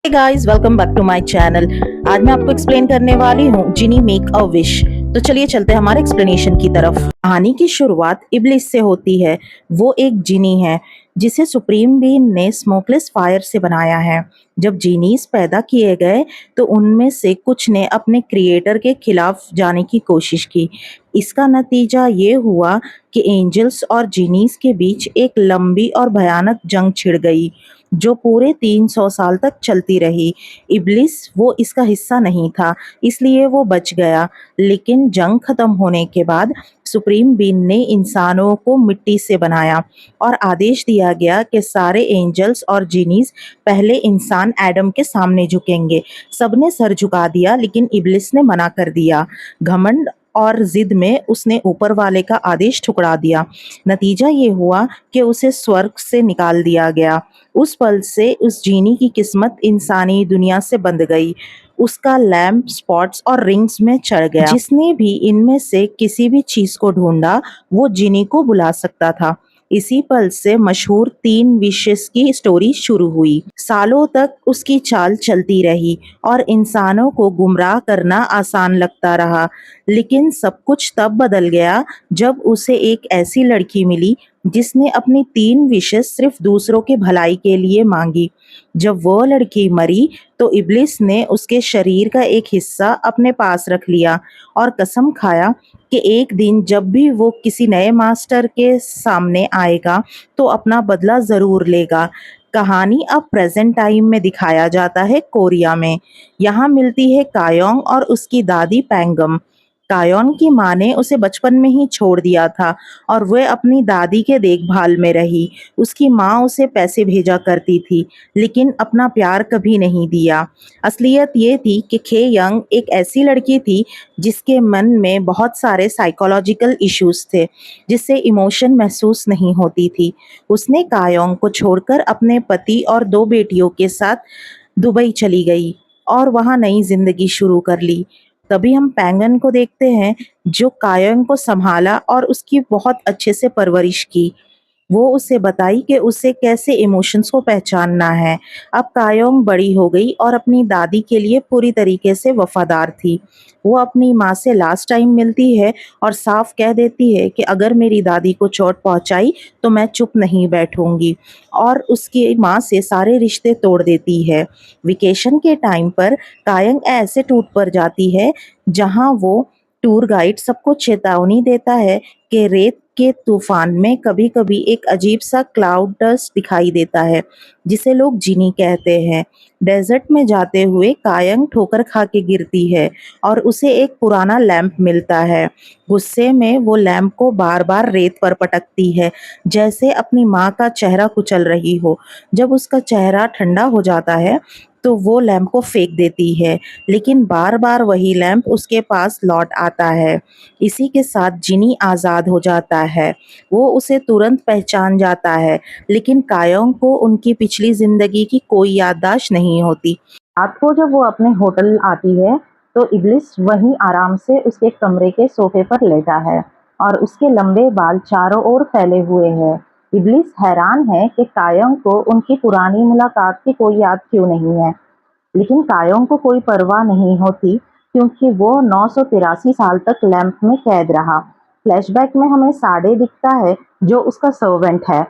Hey guys, welcome back to my channel. आज मैं आपको एक्सप्लेन करने वाली हूँ जिनी मेक अ विश। तो चलिए चलते हैं हमारे एक्सप्लेनेशन की तरफ। कहानी की शुरुआत इब्लिस से होती है। वो एक जिनी है जिसे सुप्रीम बीइंग ने स्मोकलेस फायर से बनाया है। जब जीनीस पैदा किए गए तो उनमें से कुछ ने अपने क्रिएटर के खिलाफ जाने की कोशिश की। इसका नतीजा ये हुआ कि एंजल्स और जीनीस के बीच एक लंबी और भयानक जंग छिड़ गई जो पूरे 300 साल तक चलती रही। इब्लिस वो इसका हिस्सा नहीं था, इसलिए वो बच गया। लेकिन जंग खत्म होने के बाद सुप्रीम बीइंग ने इंसानों को मिट्टी से बनाया और आदेश दिया गया कि सारे एंजल्स और जीनीस पहले इंसान एडम के सामने झुकेंगे। सबने सर झुका दिया, लेकिन इब्लिस ने मना कर दिया। घमंड और जिद में उसने ऊपर वाले का आदेश ठुकरा दिया। नतीजा ये हुआ कि उसे स्वर्ग से निकाल दिया गया। उस पल से उस जीनी की किस्मत इंसानी दुनिया से बंध गई। उसका लैम्प स्पॉट्स और रिंग्स में चढ़ गया। जिसने भी इनमें से किसी भी चीज को ढूंढा वो जीनी को बुला सकता था। इसी पल से मशहूर 3 विशेस की स्टोरी शुरू हुई। सालों तक उसकी चाल चलती रही और इंसानों को गुमराह करना आसान लगता रहा। लेकिन सब कुछ तब बदल गया जब उसे एक ऐसी लड़की मिली जिसने अपनी 3 विशेस सिर्फ दूसरों की भलाई के लिए मांगी। जब वो लड़की मरी तो इब्लिस ने उसके शरीर का एक हिस्सा अपने पास रख लिया और कसम खाया कि एक दिन जब भी वो किसी नए मास्टर के सामने आएगा तो अपना बदला जरूर लेगा। कहानी अब प्रेजेंट टाइम में दिखाया जाता है कोरिया में। यहाँ मिलती है कायोंग और उसकी दादी पैंगम। कायोन की माँ ने उसे बचपन में ही छोड़ दिया था और वह अपनी दादी के देखभाल में रही। उसकी माँ उसे पैसे भेजा करती थी, लेकिन अपना प्यार कभी नहीं दिया। असलियत ये थी कि खे यंग एक ऐसी लड़की थी जिसके मन में बहुत सारे साइकोलॉजिकल इश्यूज थे, जिससे इमोशन महसूस नहीं होती थी। उसने कायोंग को छोड़कर अपने पति और 2 बेटियों के साथ दुबई चली गई और वहां नई जिंदगी शुरू कर ली। तभी हम पैंगन को देखते हैं जो कायोंग को संभाला और उसकी बहुत अच्छे से परवरिश की। वो उसे बताई कि उसे कैसे इमोशंस को पहचानना है। अब कायोंग बड़ी हो गई और अपनी दादी के लिए पूरी तरीके से वफादार थी। वो अपनी माँ से लास्ट टाइम मिलती है और साफ कह देती है कि अगर मेरी दादी को चोट पहुंचाई तो मैं चुप नहीं बैठूंगी, और उसकी माँ से सारे रिश्ते तोड़ देती है। वेकेशन के टाइम पर कायोंग ऐसे टूट पर जाती है जहाँ वो टूर गाइड सबको चेतावनी देता है कि रेत के तूफान में कभी-कभी एक अजीब सा क्लाउड डस्ट दिखाई देता है जिसे लोग जिनी कहते हैं। डेजर्ट में जाते हुए कायंग ठोकर खा के गिरती है और उसे एक पुराना लैंप मिलता है। गुस्से में वो लैंप को बार-बार रेत पर पटकती है जैसे अपनी माँ का चेहरा कुचल रही हो। जब उसका चेहरा ठंडा हो जाता है तो वो लैंप को फेंक देती है, लेकिन बार-बार वही लैंप उसके पास लौट आता है। इसी के साथ जिनी आज़ाद हो जाता है। वो उसे तुरंत पहचान जाता है, लेकिन कायोंग को उनकी पिछली जिंदगी की कोई याददाश्त नहीं होती। रात को जब वो अपने होटल आती है तो इब्लिस वहीं आराम से उसके कमरे के सोफे पर लेटा है और उसके लंबे बाल चारों ओर फैले हुए हैं। इब्लिस हैरान है कि कायोंग को उनकी पुरानी मुलाकात की कोई याद क्यों नहीं है, लेकिन कायोंग को कोई परवाह नहीं होती क्योंकि वो 983 साल तक लैंप में कैद रहा। फ्लैशबैक में हमें साडे दिखता है जो उसका सर्वेंट है।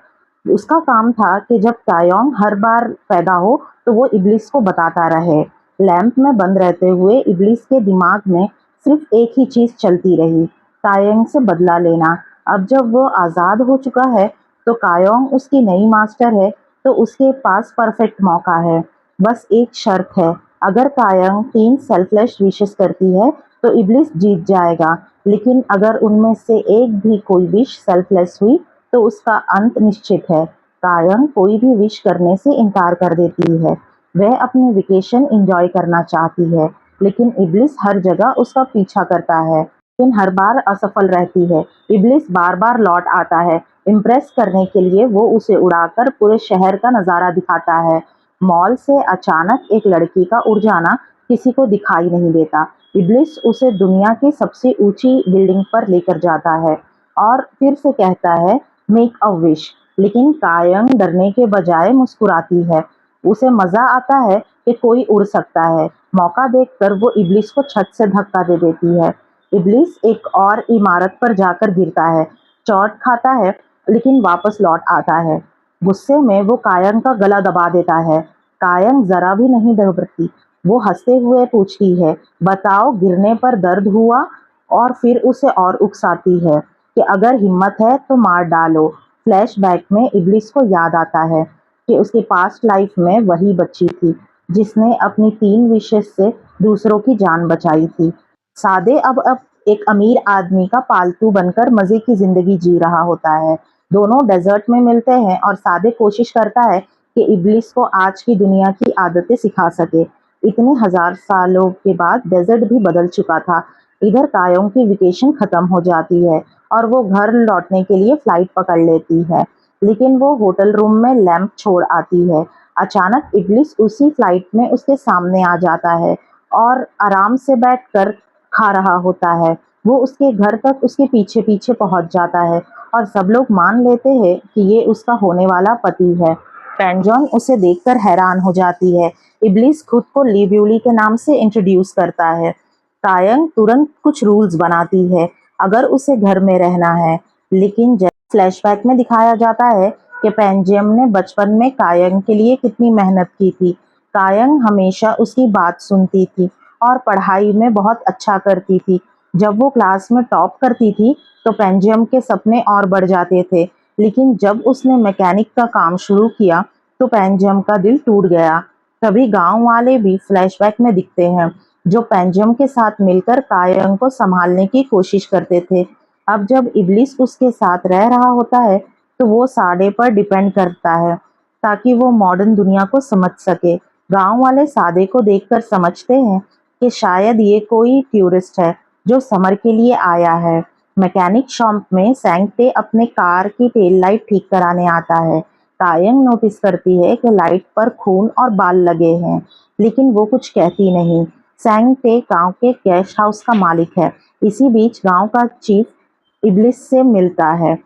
उसका काम था कि जब कायोंग हर बार पैदा हो तो वो इब्लिस को बताता रहे। लैंप में बंद रहते हुए इब्लिस के दिमाग में सिर्फ एक ही चीज चलती रही, कायोंग से बदला लेना। अब जब वो आज़ाद हो चुका है तो कायोंग उसकी नई मास्टर है, तो उसके पास परफेक्ट मौका है। बस एक शर्त है, अगर कायंग 3 सेल्फलेस विशेस करती है तो इब्लिस जीत जाएगा, लेकिन अगर उनमें से एक भी कोई विश सेल्फलेस हुई तो उसका अंत निश्चित है। कायंग कोई भी विश करने से इनकार कर देती है। वह अपनी वेकेशन एंजॉय करना चाहती है, लेकिन इब्लिस हर जगह उसका पीछा करता है, लेकिन हर बार असफल रहती है। इब्लिस बार बार लौट आता है। इम्प्रेस करने के लिए वो उसे उड़ाकर पूरे शहर का नज़ारा दिखाता है। मॉल से अचानक एक लड़की का उड़ जाना किसी को दिखाई नहीं देता। इब्लिस उसे दुनिया की सबसे ऊंची बिल्डिंग पर लेकर जाता है और फिर से कहता है मेक अ विश, लेकिन कायंग डरने के बजाय मुस्कुराती है। उसे मजा आता है कि कोई उड़ सकता है। मौका देखकर वो इब्लिस को छत से धक्का दे देती है। इब्लिस एक और इमारत पर जाकर गिरता है, चोट खाता है लेकिन वापस लौट आता है। गुस्से में वो कायन का गला दबा देता है। कायन जरा भी नहीं डरती। वो हंसते हुए पूछती है, बताओ गिरने पर दर्द हुआ? और फिर उसे और उकसाती है कि अगर हिम्मत है तो मार डालो। फ्लैशबैक में इब्लिस को याद आता है कि उसकी पास्ट लाइफ में वही बच्ची थी जिसने अपनी 3 विशेष से दूसरों की जान बचाई थी। सादे अब एक अमीर आदमी का पालतू बनकर मजे की जिंदगी जी रहा होता है। दोनों डेजर्ट में मिलते हैं और सादे कोशिश करता है कि इब्लिस को आज की दुनिया की आदतें सिखा सके। इतने हजार सालों के बाद डेजर्ट भी बदल चुका था। इधर कायों की वेकेशन खत्म हो जाती है और वो घर लौटने के लिए फ्लाइट पकड़ लेती है, लेकिन वो होटल रूम में लैंप छोड़ आती है। अचानक इब्लिस उसी फ्लाइट में उसके सामने आ जाता है और आराम से बैठकर खा रहा होता है। वो उसके घर तक उसके पीछे पीछे पहुंच जाता है और सब लोग मान लेते हैं कि ये उसका होने वाला पति है। पेंजॉन उसे देखकर हैरान हो जाती है। इब्लिस खुद को ली ब्यूली के नाम से इंट्रोड्यूस करता है। कायंग तुरंत कुछ रूल्स बनाती है अगर उसे घर में रहना है, लेकिन जब फ्लैशबैक में दिखाया जाता है कि पेंजियम ने बचपन में कायंग के लिए कितनी मेहनत की थी। कायंग हमेशा उसकी बात सुनती थी और पढ़ाई में बहुत अच्छा करती थी। जब वो क्लास में टॉप करती थी तो पेंजियम के सपने और बढ़ जाते थे, लेकिन जब उसने मैकेनिक का काम शुरू किया तो पेंजियम का दिल टूट गया। तभी गांव वाले भी फ्लैशबैक में दिखते हैं, जो पेंजियम के साथ मिलकर कायंग को संभालने की कोशिश करते थे। अब जब इब्लिस उसके साथ रह रहा होता है तो वो साडे पर डिपेंड करता है ताकि वो मॉडर्न दुनिया को समझ सके। गांव वाले सादे को देखकर समझते हैं कि शायद ये कोई टूरिस्ट है जो समर के लिए आया है। मैकेनिक शॉप में सैंगटे अपने कार की टेल लाइट ठीक कराने आता है। कायंग नोटिस करती है कि लाइट पर खून और बाल लगे हैं, लेकिन वो कुछ कहती नहीं। सैंगटे गांव के गेस्ट हाउस का मालिक है। इसी बीच गांव का चीफ इब्लिस से मिलता है।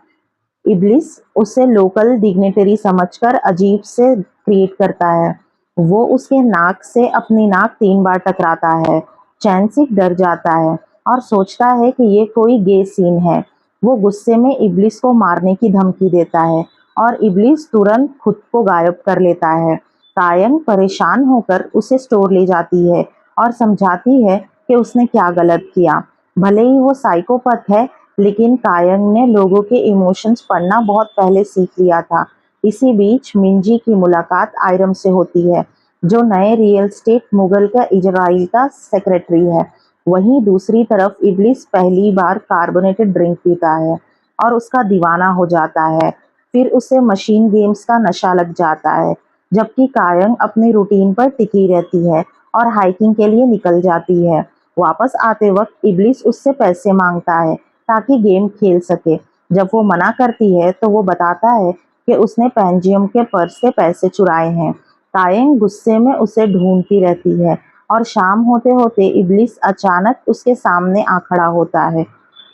इब्लिस उसे लोकल डिग्निटरी समझकर अजीब से क्रिएट करता है। वो उसके नाक से अपनी नाक 3 बार टकराता है। चैंसिक डर जाता है और सोचता है कि ये कोई गे सीन है। वो गुस्से में इब्लिस को मारने की धमकी देता है और इब्लिस तुरंत खुद को गायब कर लेता है। कायंग परेशान होकर उसे स्टोर ले जाती है और समझाती है कि उसने क्या गलत किया। भले ही वो साइकोपैथ है, लेकिन कायंग ने लोगों के इमोशंस पढ़ना बहुत पहले सीख लिया था। इसी बीच मिंजी की मुलाकात आयरम से होती है, जो नए रियल स्टेट मुगल का इजराइल का सेक्रेटरी है। वहीं दूसरी तरफ इब्लिस पहली बार कार्बोनेटेड ड्रिंक पीता है और उसका दीवाना हो जाता है। फिर उसे मशीन गेम्स का नशा लग जाता है, जबकि कायंग अपनी रूटीन पर टिकी रहती है और हाइकिंग के लिए निकल जाती है। वापस आते वक्त इब्लिस उससे पैसे मांगता है ताकि गेम खेल सके। जब वो मना करती है तो वो बताता है कि उसने पेंजियम के पर्स से पैसे चुराए हैं। कायंग गुस्से में उसे ढूंढती रहती है और शाम होते होते इब्लिस अचानक उसके सामने आ खड़ा होता है।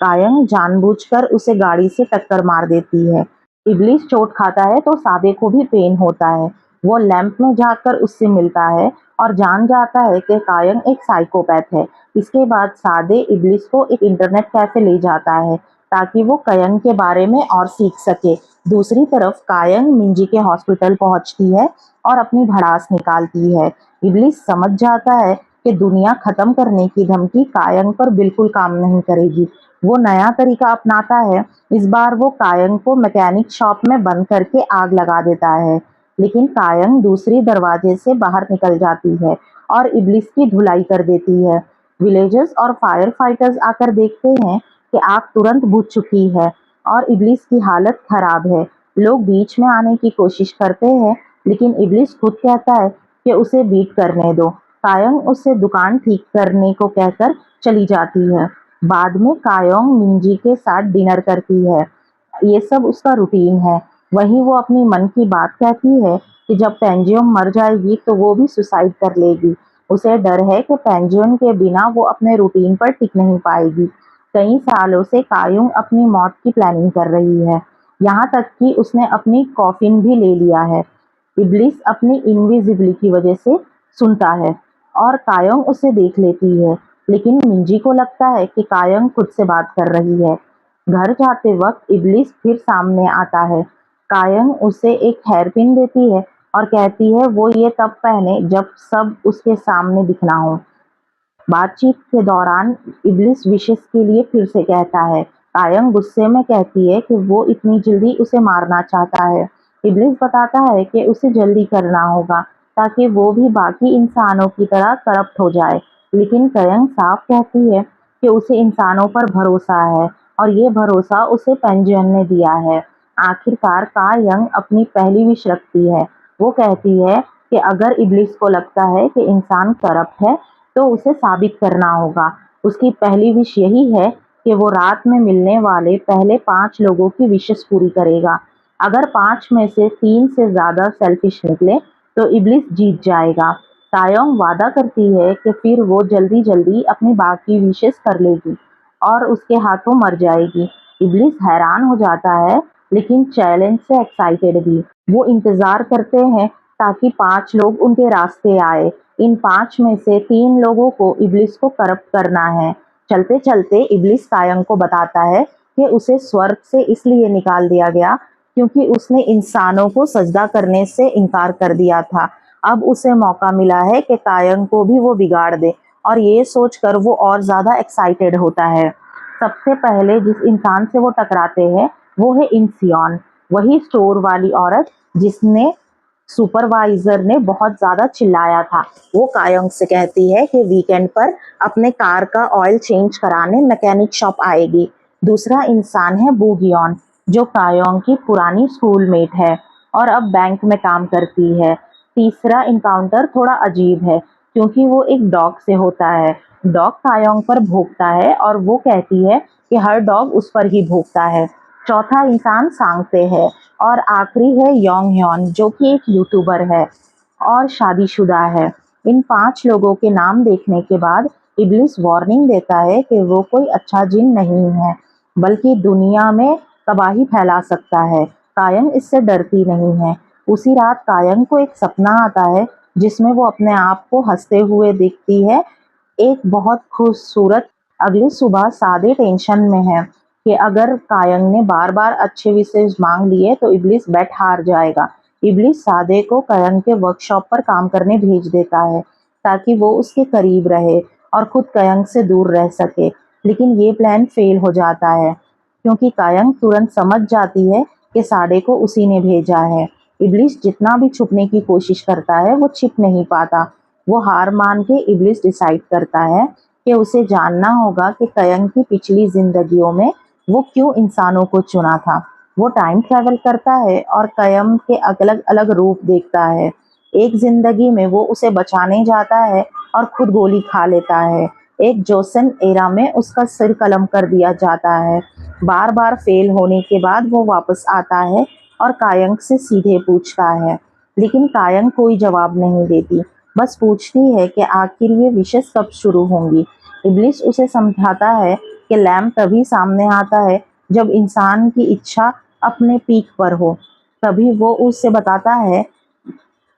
कायंग जानबूझकर उसे गाड़ी से टक्कर मार देती है। इब्लिस चोट खाता है तो सादे को भी पेन होता है। वो लैंप में जाकर उससे मिलता है और जान जाता है कि कायंग एक साइकोपैथ है। इसके बाद सादे इब्लिस को एक इंटरनेट कैफे ले जाता है ताकि वो कायंग के बारे में और सीख सके। दूसरी तरफ कायंग मिंजी के हॉस्पिटल पहुंचती है और अपनी भड़ास निकालती है। इब्लिस समझ जाता है कि दुनिया खत्म करने की धमकी कायंग पर बिल्कुल काम नहीं करेगी। वो नया तरीका अपनाता है। इस बार वो कायंग को मैकेनिक शॉप में बंद करके आग लगा देता है, लेकिन कायंग दूसरी दरवाजे से बाहर निकल जाती है और इब्लिस की धुलाई कर देती है। विलेजर्स और फायर फाइटर्स आकर देखते हैं कि आग तुरंत बुझ चुकी है और इब्लिस की हालत खराब है। लोग बीच में आने की कोशिश करते हैं, लेकिन इब्लिस खुद कहता है कि उसे बीट करने दो। कायंग उससे दुकान ठीक करने को कहकर चली जाती है। बाद में कायोंग मिंजी के साथ डिनर करती है। ये सब उसका रूटीन है। वहीं वो अपनी मन की बात कहती है कि जब पेंजियम मर जाएगी तो वो भी सुसाइड कर लेगी। उसे डर है कि पेंजियम के बिना वो अपने रूटीन पर टिक नहीं पाएगी। कई सालों से कायुंग अपनी मौत की प्लानिंग कर रही है, यहाँ तक कि उसने अपनी कॉफिन भी ले लिया है। इब्लिस अपनी इनविजिबिलिटी की वजह से सुनता है और कायंग उसे देख लेती है, लेकिन मिंजी को लगता है कि कायंग खुद से बात कर रही है। घर जाते वक्त इब्लिस फिर सामने आता है। कायंग उसे एक हेयरपिन देती है और कहती है वो ये तब पहने जब सब उसके सामने दिखना हो। बातचीत के दौरान इब्लिस विशेष के लिए फिर से कहता है। कायम गुस्से में कहती है कि वो इतनी जल्दी उसे मारना चाहता है। इब्लिस बताता है कि उसे जल्दी करना होगा ताकि वो भी बाकी इंसानों की तरह करप्ट हो जाए, लेकिन कयंग साफ कहती है कि उसे इंसानों पर भरोसा है और ये भरोसा उसे पेंजियन ने दिया है। आखिरकार कायंग अपनी पहली विश रखती है। वो कहती है कि अगर इब्लिस को लगता है कि इंसान करप्ट है तो उसे साबित करना होगा। उसकी पहली विश यही है कि वो रात में मिलने वाले पहले 5 लोगों की विशेस पूरी करेगा। अगर 5 में से 3 से ज़्यादा सेल्फिश निकले तो इब्लिस जीत जाएगा। तायोंग वादा करती है कि फिर वो जल्दी-जल्दी अपनी बाकी विशेस कर लेगी और उसके हाथों मर जाएगी। इब्लिस हैरान हो जाता है, लेकिन चैलेंज से एक्साइटेड भी। वो इंतज़ार करते हैं ताकि 5 लोग उनके रास्ते आए। इन 5 में से 3 लोगों को इब्लिस को करप्ट करना है। चलते-चलते इब्लिस कायंग को बताता है कि उसे स्वर्ग से इसलिए निकाल दिया गया क्योंकि उसने इंसानों को सजदा करने से इनकार कर दिया था। अब उसे मौका मिला है कि कायंग को भी वो बिगाड़ दे और ये सोचकर वो और ज़्यादा एक्साइटेड होता है। सबसे पहले जिस इंसान से वो टकराते हैं वो है इंसियोन, वही स्टोर वाली औरत जिसने सुपरवाइजर ने बहुत ज़्यादा चिल्लाया था। वो कायोंग से कहती है कि वीकेंड पर अपने कार का ऑयल चेंज कराने मैकेनिक शॉप आएगी। दूसरा इंसान है बूगियन, जो कायोंग की पुरानी स्कूलमेट है और अब बैंक में काम करती है। तीसरा इनकाउंटर थोड़ा अजीब है क्योंकि वो एक डॉग से होता है। डॉग कायोंग पर भौंकता है और वो कहती है कि हर डॉग उस पर ही भौंकता है। चौथा इंसान सांगते है और आखिरी है योंग ह्योन, जो कि एक यूट्यूबर है और शादीशुदा है। इन 5 लोगों के नाम देखने के बाद इब्लिस वार्निंग देता है कि वो कोई अच्छा जिन नहीं है, बल्कि दुनिया में तबाही फैला सकता है। कायंग इससे डरती नहीं है। उसी रात कायंग को एक सपना आता है जिसमें वो अपने आप को हंसते हुए दिखती है। एक बहुत खूबसूरत। अगली सुबह सादे टेंशन में है कि अगर कायंग ने बार-बार अच्छे विशेष मांग लिए तो इब्लिस बेट हार जाएगा। इब्लिस सादे को कायंग के वर्कशॉप पर काम करने भेज देता है ताकि वो उसके करीब रहे और खुद कायंग से दूर रह सके। लेकिन ये प्लान फेल हो जाता है क्योंकि कायंग तुरंत समझ जाती है कि सादे को उसी ने भेजा है। इब्लिस जितना भी छुपने की कोशिश करता है वो छिप नहीं पाता। वो हार मान के इब्लिस डिसाइड करता है कि उसे जानना होगा कि कायंग की पिछली जिंदगियों में वो क्यों इंसानों को चुना था। वो टाइम ट्रैवल करता है और कायंग के अलग-अलग रूप देखता है। एक जिंदगी में वो उसे बचाने जाता है और खुद गोली खा लेता है। एक जोसन एरा में उसका सिर कलम कर दिया जाता है। बार-बार फेल होने के बाद वो वापस आता है और कायंग से सीधे पूछता है, लेकिन कायंग कोई जवाब नहीं देती, बस पूछती है कि आखिर ये विशेष कब शुरू होंगी। इब्लिस उसे समझाता है कि लैम्प तभी सामने आता है जब इंसान की इच्छा अपने पीक पर हो। तभी वो उसे बताता है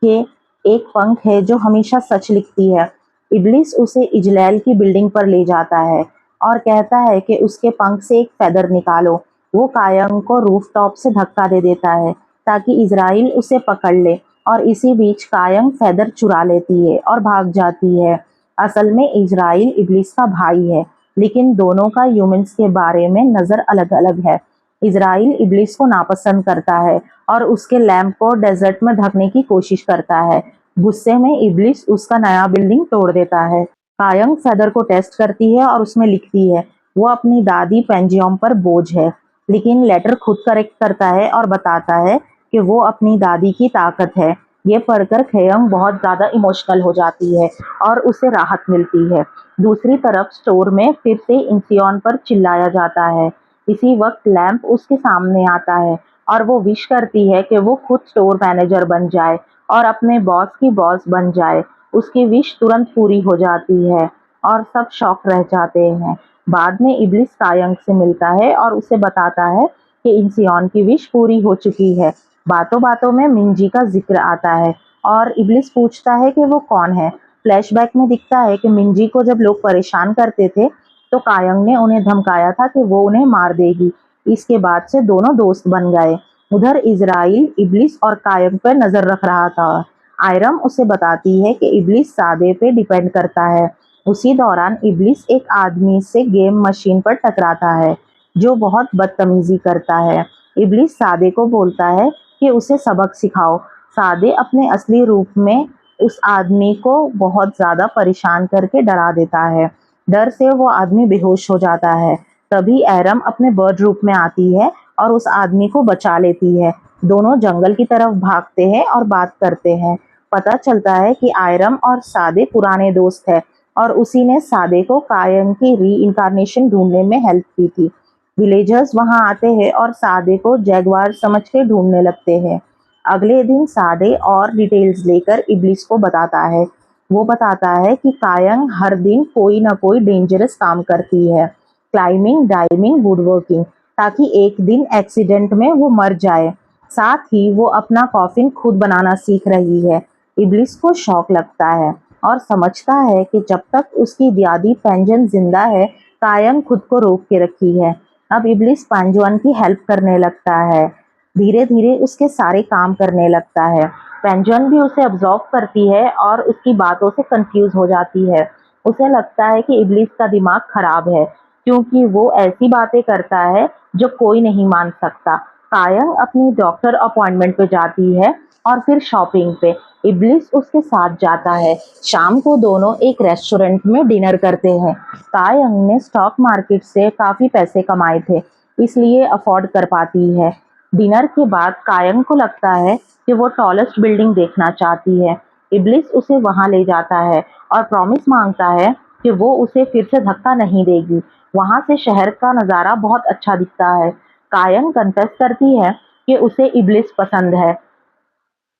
कि एक पंख है जो हमेशा सच लिखती है। इब्लिस उसे इजराइल की बिल्डिंग पर ले जाता है और कहता है कि उसके पंख से एक फेदर निकालो। वो कायंग को रूफटॉप से धक्का दे देता है ताकि इजराइल उसे पकड़ ले और इसी बीच कायंग फेदर चुरा लेती है और भाग जाती है। असल में इजराइल इब्लिस का भाई है, लेकिन दोनों का ह्यूमंस के बारे में नज़र अलग-अलग है। इजराइल इब्लिस को नापसंद करता है और उसके लैम्प को डेजर्ट में ढकने की कोशिश करता है। गुस्से में इब्लिस उसका नया बिल्डिंग तोड़ देता है। कायंग फेदर को टेस्ट करती है और उसमें लिखती है वो अपनी दादी पेंजियम पर बोझ है, लेकिन लेटर खुद करेक्ट करता है और बताता है कि वो अपनी दादी की ताकत है। ये पढ़कर खयंग बहुत ज़्यादा इमोशनल हो जाती है और उसे राहत मिलती है। दूसरी तरफ स्टोर में फिर से इंसियोन पर चिल्लाया जाता है। इसी वक्त लैम्प उसके सामने आता है और वो विश करती है कि वो खुद स्टोर मैनेजर बन जाए और अपने बॉस की बॉस बन जाए। उसकी विश तुरंत पूरी हो जाती है और सब शॉक रह जाते हैं। बाद में इब्लिस कायंग से मिलता है और उसे बताता है कि इंसियोन की विश पूरी हो चुकी है। बातों बातों में मिंजी का जिक्र आता है। और इब्लिस पूछता है कि वो कौन है। फ्लैशबैक में दिखता है कि मिंजी को जब लोग परेशान करते थे तो कायंग ने उन्हें धमकाया था कि वो उन्हें मार देगी। इसके बाद से दोनों दोस्त बन गए। उधर इज़राइल इब्लिस और कायंग पर नजर रख रहा था। आयरम उसे बताती है कि इब्लिस सादे पे डिपेंड करता है। उसी दौरान इब्लिस एक आदमी से गेम मशीन पर टकराता है जो बहुत बदतमीजी करता है। इब्लिस सादे को बोलता है कि उसे सबक सिखाओ। सादे अपने असली रूप में उस आदमी को बहुत ज्यादा परेशान करके डरा देता है। डर से वो आदमी बेहोश हो जाता है। तभी एरम अपने बर्ड रूप में आती है और उस आदमी को बचा लेती है। दोनों जंगल की तरफ भागते हैं और बात करते हैं। पता चलता है कि आयरम और सादे पुराने दोस्त हैं और उसी ने सादे को कायम की री इंकारनेशन ढूंढने में हेल्प की थी। विलेजर्स वहां आते हैं और सादे को जैगवार समझ के ढूंढने लगते हैं। अगले दिन सादे और डिटेल्स लेकर इब्लिस को बताता है। वो बताता है कि कायंग हर दिन कोई ना कोई डेंजरस काम करती है, क्लाइंबिंग, डाइविंग, वुडवर्किंग, ताकि एक दिन एक्सीडेंट में वो मर जाए। साथ ही वो अपना कॉफिन खुद बनाना सीख रही है। इब्लिस को शौक लगता है और समझता है कि जब तक उसकी दादी पेंजन जिंदा है, कायंग खुद को रोक के रखी है। अब इब्लिस पेंजुअन की हेल्प करने लगता है, धीरे धीरे उसके सारे काम करने लगता है। पेंजुअन भी उसे ऑब्जर्व करती है और उसकी बातों से कंफ्यूज हो जाती है। उसे लगता है कि इब्लिस का दिमाग खराब है क्योंकि वो ऐसी बातें करता है जो कोई नहीं मान सकता। कायंग अपनी डॉक्टर अपॉइंटमेंट पे जाती है और फिर शॉपिंग पे। इब्लिस उसके साथ जाता है। शाम को दोनों एक रेस्टोरेंट में डिनर करते हैं। कायंग ने स्टॉक मार्केट से काफी पैसे कमाए थे, इसलिए अफोर्ड कर पाती है। डिनर के बाद कायंग को लगता है कि वो टॉलेस्ट बिल्डिंग देखना चाहती है। इब्लिस उसे वहां ले जाता है और प्रॉमिस मांगता है कि वो उसे फिर से धक्का नहीं देगी। वहां से शहर का नजारा बहुत अच्छा दिखता है। कायंग कन्फेस करती है कि उसे इब्लिस पसंद है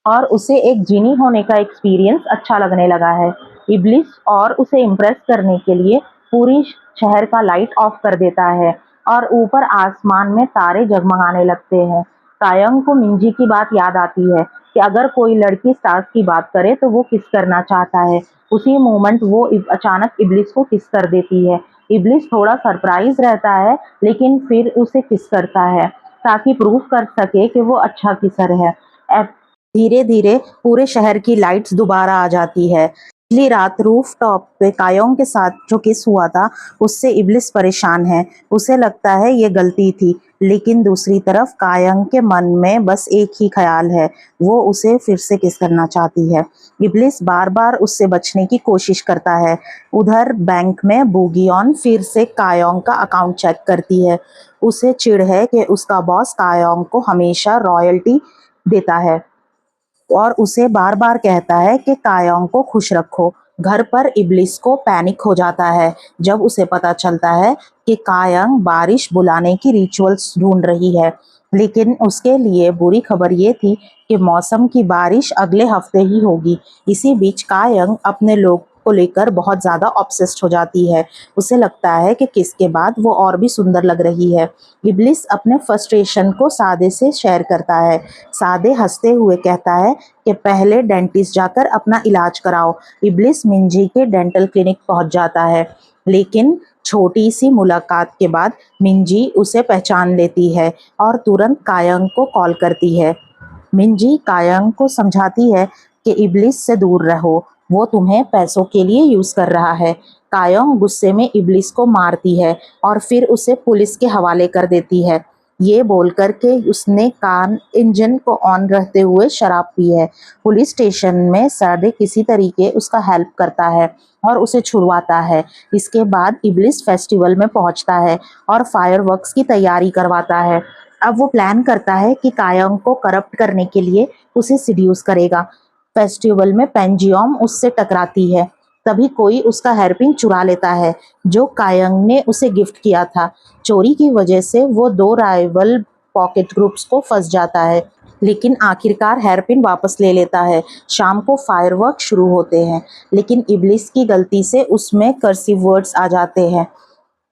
और उसे एक जिनी होने का एक्सपीरियंस अच्छा लगने लगा है। इब्लिस और उसे इम्प्रेस करने के लिए पूरी शहर का लाइट ऑफ कर देता है और ऊपर आसमान में तारे जगमगाने लगते हैं। कायंग को मिंजी की बात याद आती है कि अगर कोई लड़की स्टार्स की बात करे तो वो किस करना चाहता है। उसी मोमेंट वो अचानक इब्लिस को किस कर देती है। इब्लिस थोड़ा सरप्राइज रहता है लेकिन फिर उसे किस करता है ताकि प्रूव कर सके कि वो अच्छा किसर है। धीरे धीरे पूरे शहर की लाइट्स दोबारा आ जाती है। पिछली रात रूफ टॉप पे कायोंग के साथ जो किस हुआ था उससे इब्लिस परेशान है। उसे लगता है ये गलती थी, लेकिन दूसरी तरफ कायोंग के मन में बस एक ही ख्याल है, वो उसे फिर से किस करना चाहती है। इब्लिस बार बार उससे बचने की कोशिश करता है। उधर बैंक में बूगियन फिर से कायोंग का अकाउंट चेक करती है। उसे चिढ़ है कि उसका बॉस कायोंग को हमेशा रॉयल्टी देता है और उसे बार बार कहता है कि कायोंग को खुश रखो। घर पर इब्लिस को पैनिक हो जाता है जब उसे पता चलता है कि कायोंग बारिश बुलाने की रिचुअल्स ढूंढ रही है, लेकिन उसके लिए बुरी खबर ये थी कि मौसम की बारिश अगले हफ्ते ही होगी। इसी बीच कायोंग अपने लोग को लेकर बहुत ज्यादा ऑब्सेस्ड हो जाती है। उसे लगता है कि किस के बाद वो और भी सुंदर लग रही है। इब्लिस अपने फ्रस्ट्रेशन को सादे से शेयर करता है। सादे हंसते हुए कहता है कि पहले डेंटिस्ट जाकर अपना इलाज कराओ। इब्लिस मिंजी के डेंटल क्लिनिक पहुंच जाता है, लेकिन छोटी सी मुलाकात के बाद मिंजी उसे पहचान लेती है और तुरंत कायंग को कॉल करती है। मिंजी कायंग को समझाती है कि इब्लिस से दूर रहो, वो तुम्हें पैसों के लिए यूज कर रहा है। कायंग गुस्से में इब्लिस को मारती है और फिर उसे पुलिस के हवाले कर देती है। ये बोलकर के उसने कान इंजन को ऑन रहते हुए शराब पी है। पुलिस स्टेशन में सादे किसी तरीके उसका हेल्प करता है और उसे छुड़वाता है। इसके बाद इब्लिस फेस्टिवल में पहुंचता है और फायरवर्क्स की तैयारी करवाता है। अब वो प्लान करता है कि कायंग को करप्ट करने के लिए उसे सिड्यूस करेगा। फेस्टिवल में पेंजियम उससे टकराती है। तभी कोई उसका हेयरपिन चुरा लेता है जो कायंग ने उसे गिफ्ट किया था। चोरी की वजह से वो दो राइवल पॉकेट ग्रुप्स को फंस जाता है, लेकिन आखिरकार हेयरपिन वापस ले लेता है। शाम को फायरवर्क शुरू होते हैं, लेकिन इब्लिस की गलती से उसमें कर्सिव वर्ड्स आ जाते हैं।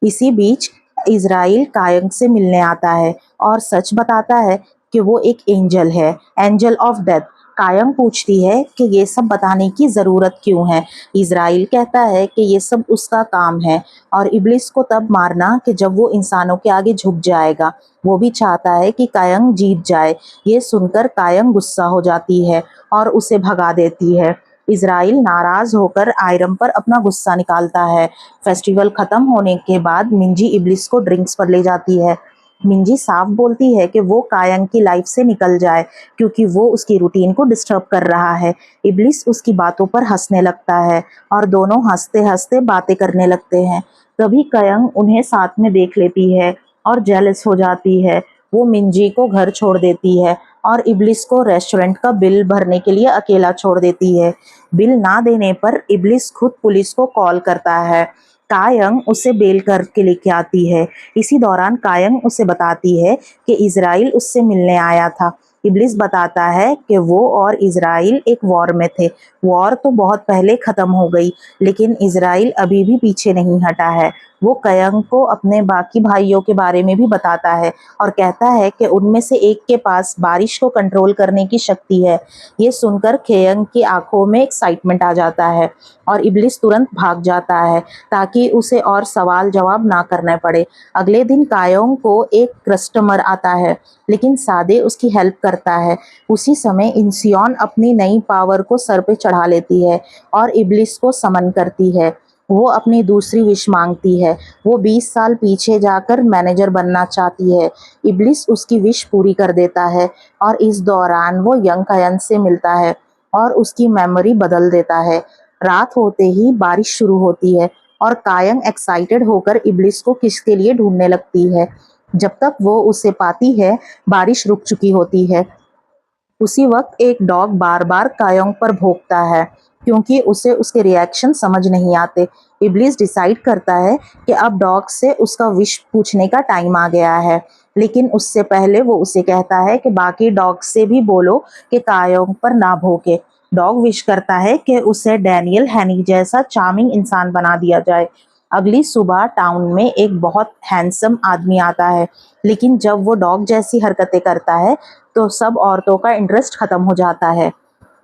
इसी बीच इज़राइल कायंग से मिलने आता है और सच बताता है कि वो एक एंजल है, एंजल ऑफ डेथ। कायम पूछती है कि ये सब बताने की ज़रूरत क्यों है। इज़राइल कहता है कि ये सब उसका काम है और इब्लिस को तब मारना कि जब वो इंसानों के आगे झुक जाएगा। वो भी चाहता है कि कायम जीत जाए। ये सुनकर कायम गुस्सा हो जाती है और उसे भगा देती है। इज़राइल नाराज़ होकर आयरम पर अपना गुस्सा निकालता है। फेस्टिवल खत्म होने के बाद मिंजी इब्लिस को ड्रिंक्स पर ले जाती है। मिंजी साफ बोलती है कि वो कायम की लाइफ से निकल जाए क्योंकि वो उसकी रूटीन को डिस्टर्ब कर रहा है। इब्लिस उसकी बातों पर हंसने लगता है और दोनों हंसते-हंसते बातें करने लगते हैं। तभी कयंग उन्हें साथ में देख लेती है और जेलस हो जाती है। वो मिंजी को घर छोड़ देती है और इब्लिस को रेस्टोरेंट का बिल भरने के लिए अकेला छोड़ देती है। बिल ना देने पर इब्लिस खुद पुलिस को कॉल करता है। कायंग उसे बेल करके लेके आती है। इसी दौरान कायंग उसे बताती है कि इज़राइल उससे मिलने आया था। इब्लिस बताता है कि वो और इज़राइल एक वॉर में थे। वॉर तो बहुत पहले ख़त्म हो गई, लेकिन इज़राइल अभी भी पीछे नहीं हटा है। वो कयंग को अपने बाकी भाइयों के बारे में भी बताता है और कहता है कि उनमें से एक के पास बारिश को कंट्रोल करने की शक्ति है। ये सुनकर कयंग की आंखों में एक्साइटमेंट आ जाता है और इब्लिस तुरंत भाग जाता है ताकि उसे और सवाल जवाब ना करने पड़े। अगले दिन कायोंग को एक कस्टमर आता है, लेकिन सादे उसकी हेल्प करता है। उसी समय इंसियोन अपनी नई पावर को सर पे चढ़ा लेती है और इब्लिस को समन करती है। वो अपनी दूसरी विश मांगती है। वो 20 साल पीछे जाकर मैनेजर बनना चाहती है। इब्लिस उसकी विश पूरी कर देता है और इस दौरान वो यंग कयन से मिलता है और उसकी मेमोरी बदल देता है। रात होते ही बारिश शुरू होती है और कायंग एक्साइटेड होकर इब्लिस को किसके लिए ढूंढने लगती है। जब तक वो उसे पाती है, बारिश रुक चुकी होती है। उसी वक्त एक डॉग बार-बार कायोंग पर भौंकता है क्योंकि उसे उसके रिएक्शन समझ नहीं आते। इब्लिस डिसाइड करता है कि अब डॉग से उसका विश पूछने का टाइम आ गया है, लेकिन उससे पहले वो उसे कहता है कि बाकी डॉग से भी बोलो कि कायोंग पर ना भौंके। डॉग विश करता है कि उसे डैनियल हैनी जैसा चार्मिंग इंसान बना दिया जाए। अगली सुबह टाउन में एक बहुत हैंडसम आदमी आता है, लेकिन जब वो डॉग जैसी हरकतें करता है तो सब औरतों का इंटरेस्ट खत्म हो जाता है।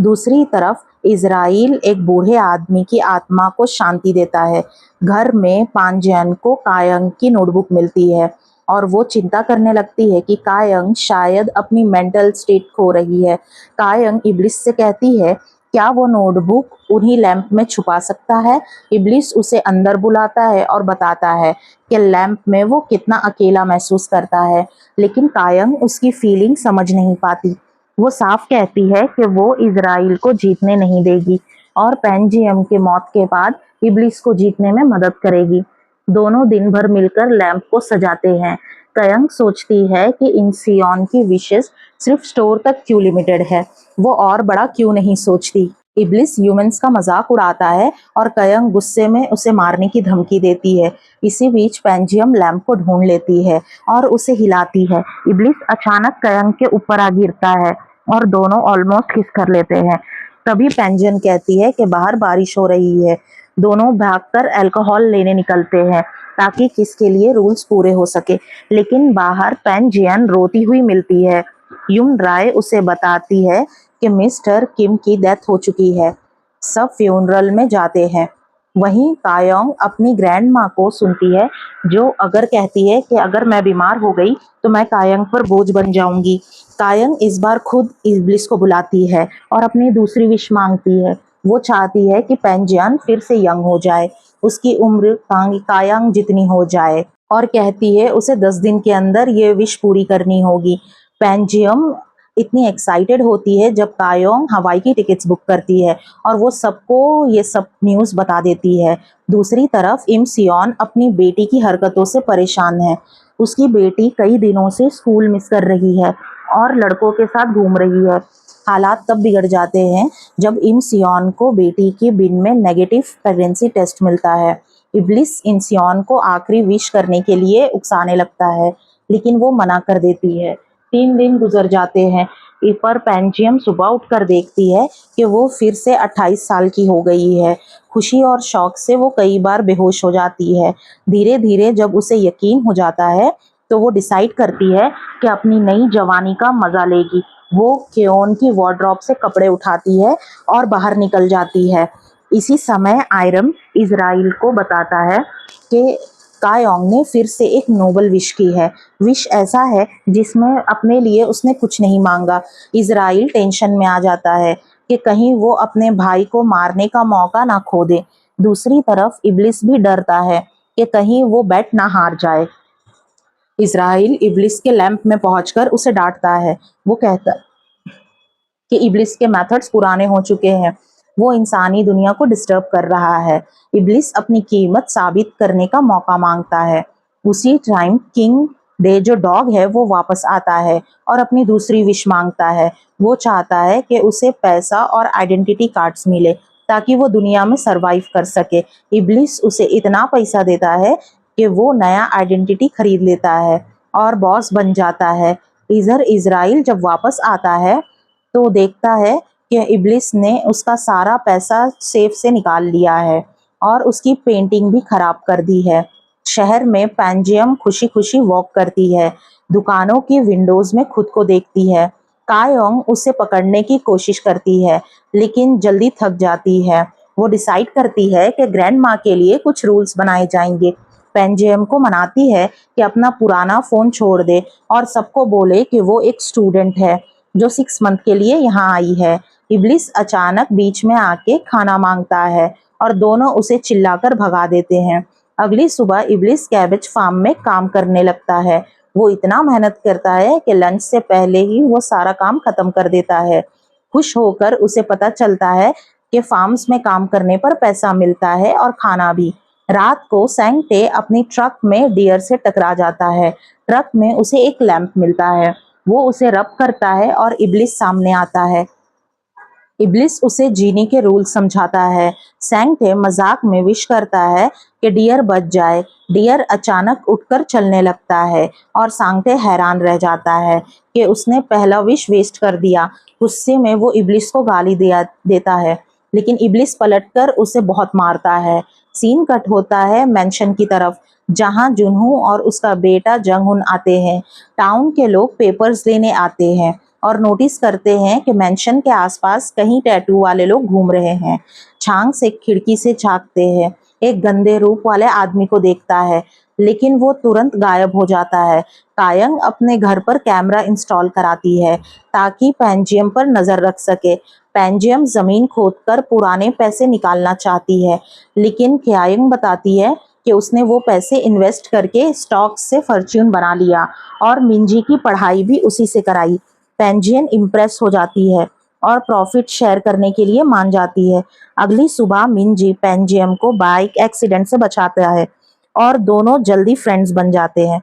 दूसरी तरफ इज़राइल एक बूढ़े आदमी की आत्मा को शांति देता है। घर में पांजियन को कायंग की नोटबुक मिलती है और वो चिंता करने लगती है कि कायंग शायद अपनी मेंटल स्टेट खो रही है। कायंग इब्लिस से कहती है, क्या वो नोटबुक उन्हीं लैंप में छुपा सकता है? इब्लिस उसे अंदर बुलाता है और बताता है कि लैंप में वो कितना अकेला महसूस करता है, लेकिन कायंग उसकी फीलिंग समझ नहीं पाती। वो साफ कहती है कि वो इज़राइल को जीतने नहीं देगी और पेंजियम के मौत के बाद इब्लिस को जीतने में मदद करेगी। दोनों दिन भर मिलकर लैंप को सजाते हैं। कयंग सोचती है कि इंसियोन की विशेस सिर्फ स्टोर तक क्यों लिमिटेड है, वो और बड़ा क्यों नहीं सोचती। इब्लिस ह्यूमंस का मजाक उड़ाता है और कयंग गुस्से में उसे मारने की धमकी देती है। इसी बीच पेंजियम लैंप को ढूंढ लेती है और उसे हिलाती है। इब्लिस अचानक कयंग के ऊपर आ गिरता है और दोनों ऑलमोस्ट किस कर लेते हैं। तभी पेंजियन कहती है कि बाहर बारिश हो रही है। दोनों भागकर अल्कोहल लेने निकलते हैं ताकि किस के लिए रूल्स पूरे हो सके, लेकिन बाहर पेंजियन रोती हुई मिलती है। यून राय उसे बताती है कि मिस्टर किम की डेथ हो चुकी है। सब फ्यूनरल में जाते हैं। वहीं कायोंग अपनी ग्रैंड माँ को सुनती है, जो अगर कहती है कि अगर मैं बीमार हो गई तो मैं कायंग पर बोझ बन जाऊंगी। कायंग इस बार खुद इब्लिस को बुलाती है और अपनी दूसरी विश मांगती है। वो चाहती है कि पेंजियन फिर से यंग हो जाए, उसकी उम्र कायंग जितनी हो जाए, और कहती है उसे 10 दिन के अंदर ये विश पूरी करनी होगी। पेंजियम इतनी एक्साइटेड होती है जब कायोंग हवाई की टिकट्स बुक करती है और वो सबको ये सब न्यूज़ बता देती है। दूसरी तरफ इम सियोन अपनी बेटी की हरकतों से परेशान है। उसकी बेटी कई दिनों से स्कूल मिस कर रही है और लड़कों के साथ घूम रही है। हालात तब बिगड़ जाते हैं जब इम सियोन को बेटी की बिन में नेगेटिव प्रेगनेंसी टेस्ट मिलता है। इब्लिस इन सियोन को आखिरी विश करने के लिए उकसाने लगता है, लेकिन वो मना कर देती है। 3 दिन गुजर जाते हैं पर पेंजियम सुबह उठकर देखती है कि वो फिर से 28 साल की हो गई है। खुशी और शौक से वो कई बार बेहोश हो जाती है। धीरे धीरे जब उसे यकीन हो जाता है तो वो डिसाइड करती है कि अपनी नई जवानी का मजा लेगी। वो क्योन की वार्डरोब से कपड़े उठाती है और बाहर निकल जाती है। इसी समय आयरम इज़राइल को बताता है कि कायोंग ने फिर से एक नोबल विश की है। विश ऐसा है जिसमें अपने लिए उसने कुछ नहीं मांगा। इज़राइल टेंशन में आ जाता है कि कहीं वो अपने भाई को मारने का मौका ना खो दे। दूसरी तरफ इब्लिस भी डरता है कि कहीं वो बेट ना हार जाए। इज़राइल इब्लिस के लैंप में पहुंचकर उसे डांटता है। वो कहता कि इब्लिस के मेथड्स पुराने हो चुके हैं। वो इंसानी दुनिया को डिस्टर्ब कर रहा है। इब्लिस अपनी कीमत साबित करने का मौका मांगता है। उसी टाइम किंग डे जो डॉग है वो वापस आता है और अपनी दूसरी विश मांगता है। वो चाहता है कि उसे पैसा और आइडेंटिटी कार्ड्स मिले ताकि वो दुनिया में सरवाइव कर सके। इब्लिस उसे इतना पैसा देता है कि वो नया आइडेंटिटी खरीद लेता है और बॉस बन जाता है। इधर इज़राइल जब वापस आता है तो देखता है कि इब्लिस ने उसका सारा पैसा सेफ से निकाल लिया है और उसकी पेंटिंग भी खराब कर दी है। शहर में पैंजियम खुशी खुशी वॉक करती है, दुकानों की विंडोज में खुद को देखती है। कायोंग उसे पकड़ने की कोशिश करती है लेकिन जल्दी थक जाती है। वो डिसाइड करती है कि ग्रैंड माँ के लिए कुछ रूल्स बनाए जाएंगे। पेंजियम को मनाती है कि अपना पुराना फोन छोड़ दे और सबको बोले कि वो एक स्टूडेंट है जो 6 मंथ के लिए यहाँ आई है। इब्लिस अचानक बीच में आके खाना मांगता है और दोनों उसे चिल्लाकर भगा देते हैं। अगली सुबह इब्लिस कैबेज फार्म में काम करने लगता है। वो इतना मेहनत करता है कि लंच से पहले ही वो सारा काम खत्म कर देता है। खुश होकर उसे पता चलता है कि फार्म्स में काम करने पर पैसा मिलता है और खाना भी। रात को सैंगटे अपनी ट्रक में डियर से टकरा जाता है। ट्रक में उसे एक लैंप मिलता है। वो उसे रब करता है और इब्लिस सामने आता है। इब्लिस उसे जीनी के रूल समझाता है। सैंगटे मजाक में विश करता है कि डियर बच जाए। डियर अचानक उठकर चलने लगता है और सांगटे हैरान रह जाता है कि उसने पहला विश वेस्ट कर दिया। गुस्से में वो इब्लिस को गाली देता है लेकिन इब्लिस पलटकर उसे बहुत मारता है। सीन कट होता है मेंशन की तरफ जहां जुनहू और उसका बेटा जंगहुन आते हैं। टाउन के लोग पेपर्स लेने आते हैं और नोटिस करते हैं कि मेंशन के आसपास कहीं टैटू वाले लोग घूम रहे हैं। छांग से खिड़की से झांकते हैं। एक गंदे रूप वाले आदमी को देखता है लेकिन वो तुरंत गायब हो जाता है। कायंग अपने घर पर कैमरा इंस्टॉल कराती है ताकि पेंजियम पर नजर रख सके। पेंजियम जमीन खोदकर पुराने पैसे निकालना चाहती है लेकिन कायंग बताती है कि उसने वो पैसे इन्वेस्ट करके स्टॉक से फॉर्च्यून बना लिया और मिंजी की पढ़ाई भी उसी से कराई। पेंजियन इम्प्रेस हो जाती है और प्रॉफिट शेयर करने के लिए मान जाती है। अगली सुबह मिंजी पेंजियम को बाइक एक्सीडेंट से बचाता है और दोनों जल्दी फ्रेंड्स बन जाते हैं।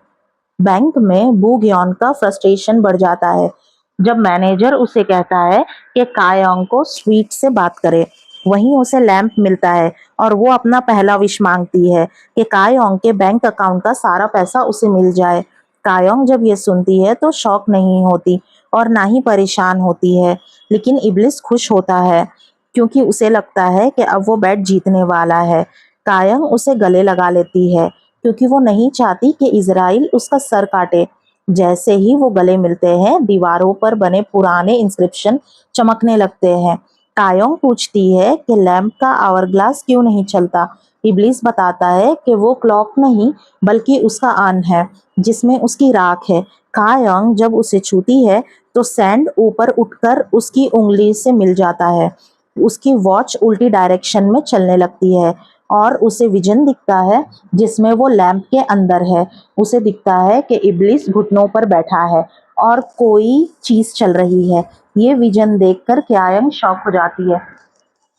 बैंक में बू ग्योन का फ्रस्ट्रेशन बढ़ जाता है जब मैनेजर उसे कहता है कि कायोंग को स्वीट से बात करे। वहीं उसे लैंप मिलता है और वो अपना पहला विश मांगती है कि कायोंग के बैंक अकाउंट का सारा पैसा उसे मिल जाए। कायोंग जब ये सुनती है तो शॉक नहीं होती और ना ही परेशान होती है लेकिन इब्लिस खुश होता है क्योंकि उसे लगता है कि अब वो बैट जीतने वाला है। कायोंग उसे गले लगा लेती है क्योंकि वो नहीं चाहती कि इज़राइल उसका सर काटे। जैसे ही वो गले मिलते हैं दीवारों पर बने पुराने इंस्क्रिप्शन चमकने लगते हैं। कायोंग पूछती है कि लैंप का आवर ग्लास क्यों नहीं चलता। इब्लिस बताता है कि वो क्लॉक नहीं बल्कि उसका अन है जिसमें उसकी राख है। कायोंग जब उसे छूती है तो सैंड ऊपर उठकर उसकी उंगली से मिल जाता है। उसकी वॉच उल्टी डायरेक्शन में चलने लगती है और उसे विजन दिखता है जिसमें वो लैंप के अंदर है। उसे दिखता है कि इब्लिस घुटनों पर बैठा है और कोई चीज चल रही है। ये विजन देखकर कायोंग शॉक हो जाती है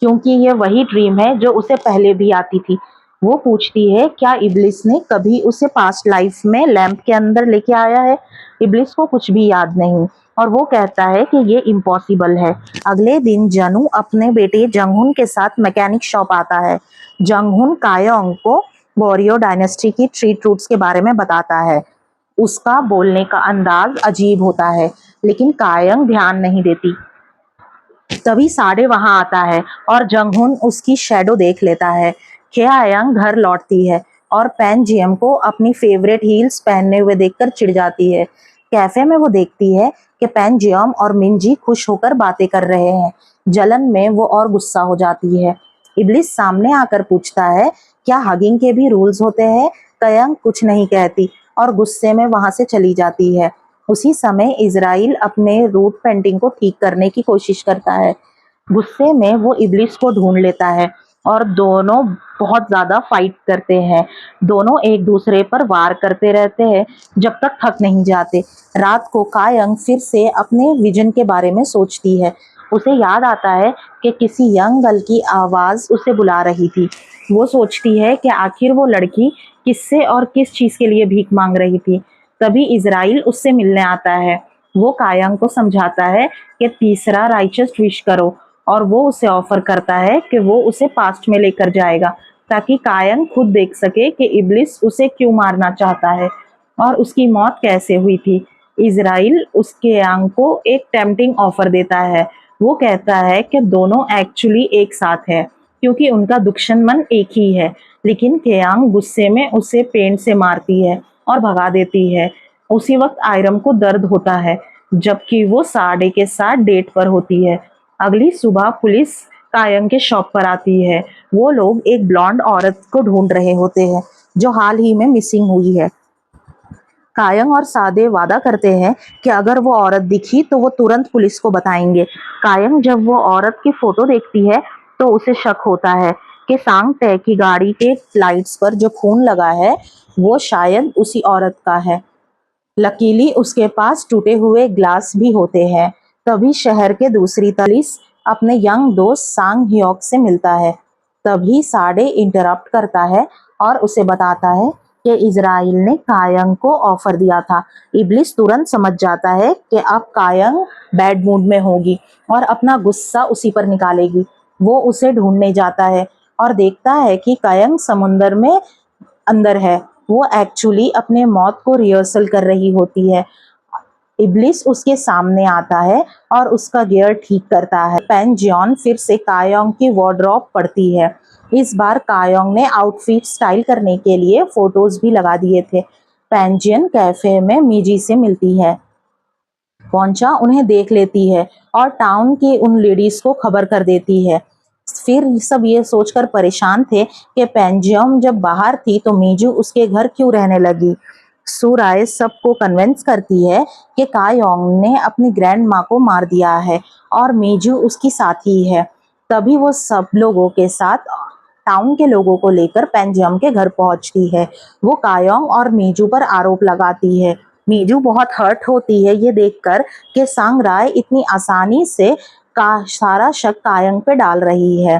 क्योंकि ये वही ड्रीम है जो उसे पहले भी आती थी। वो पूछती है क्या इब्लिस ने कभी उसे पास्ट लाइफ में लैंप के अंदर लेके आया है। इब्लिस को कुछ भी याद नहीं और वो कहता है कि ये इम्पॉसिबल है। अगले दिन जनू अपने बेटे जंगहुन के साथ मैकेनिक शॉप आता है। जंगहुन कायोंग को बोरियो डायनेस्टी की ट्री ट्रूट्स के बारे में बताता है। उसका बोलने का अंदाज अजीब होता है लेकिन कायोंग ध्यान नहीं देती। तभी साड़े वहां आता है और जंगहुन उसकी शैडो देख लेता है। कायोंग घर लौटती है और पेंजियम को अपनी फेवरेट हील्स पहनने हुए देखकर चिढ़ जाती है। कैफे में वो देखती है कि पेंजियम और मिंजी खुश होकर बातें कर रहे हैं। जलन में वो और गुस्सा हो जाती है। इब्लिस सामने आकर पूछता है, क्या हगिंग के भी रूल्स होते हैं? कयंग कुछ नहीं कहती और गुस्से में वहां से चली जाती है। उसी समय इज़राइल अपने रूट पेंटिंग को ठीक करने की कोशिश करता है। गुस्से में वो इब्लिस को ढूंढ लेता है और दोनों बहुत ज्यादा फाइट करते हैं। दोनों एक दूसरे पर वार करते रहते हैं जब तक थक नहीं जाते। रात को कायंग फिर से अपने विजन के बारे में सोचती है। उसे याद आता है कि किसी यंग गर्ल की आवाज उसे बुला रही थी। वो सोचती है कि आखिर वो लड़की किससे और किस चीज के लिए भीख मांग रही थी। तभी इज़राइल उससे मिलने आता है। वो कायंग को समझाता है कि तीसरा राइचस विश करो और वो उसे ऑफर करता है कि वो उसे पास्ट में लेकर जाएगा ताकि कायन खुद देख सके कि इब्लिस उसे क्यों मारना चाहता है और उसकी मौत कैसे हुई थी। इज़राइल उसके यांग को एक टेम्पटिंग ऑफर देता है। वो कहता है कि दोनों एक्चुअली एक साथ है क्योंकि उनका दुश्मन एक ही है। लेकिन केयांग गुस्से में उसे पेंट से मारती है और भगा देती है। उसी वक्त आयरम को दर्द होता है जबकि वो साडे के साथ डेट पर होती है। अगली सुबह पुलिस कायंग के शॉप पर आती है। वो लोग एक ब्लॉन्ड औरत को ढूंढ रहे होते हैं जो हाल ही में मिसिंग हुई है। कायंग और सादे वादा करते हैं कि अगर वो औरत दिखी तो वो तुरंत पुलिस को बताएंगे। कायंग जब वो औरत की फोटो देखती है तो उसे शक होता है कि सांग टै की गाड़ी के लाइट्स पर जो खून लगा है वो शायद उसी औरत का है। लकीली उसके पास टूटे हुए ग्लास भी होते हैं। तभी शहर के दूसरी पुलिस अपने यंग दोस्त सांग ह्योक से मिलता है। तभी साडे इंटरप्ट करता है और उसे बताता है कि इज़राइल ने कायंग को ऑफर दिया था। इब्लिस तुरंत समझ जाता है कि अब कायंग बैड मूड में होगी और अपना गुस्सा उसी पर निकालेगी। वो उसे ढूंढने जाता है और देखता है कि कायंग समुंदर में अंदर है। वो एक्चुअली अपने मौत को रिहर्सल कर रही होती है। इब्लिस उसके सामने आता है और उसका गियर ठीक करता है। पेंजियन फिर से कायोंग की वार्डरोब पड़ती है। इस बार कायोंग ने आउटफिट स्टाइल करने के लिए फोटोज भी लगा दिए थे। पेंजियन कैफे में मीजी से मिलती है। पहुंचा उन्हें देख लेती है और टाउन की उन लेडीज को खबर कर देती है। फिर सब ये सोचकर परेशान थे कि पेंजियम जब बाहर थी तो मीजू उसके घर क्यों रहने लगी। सुराय सबको कन्विंस करती है कि कायोंग ने अपनी ग्रैंड माँ को मार दिया है और मीजू उसकी साथी है। तभी वो सब लोगों के साथ टाउन के लोगों को लेकर पेंजियम के घर पहुंचती है। वो कायोंग और मीजू पर आरोप लगाती है। मीजू बहुत हर्ट होती है ये देखकर कि सांग राय इतनी आसानी से का सारा शक कायंग पे डाल रही है।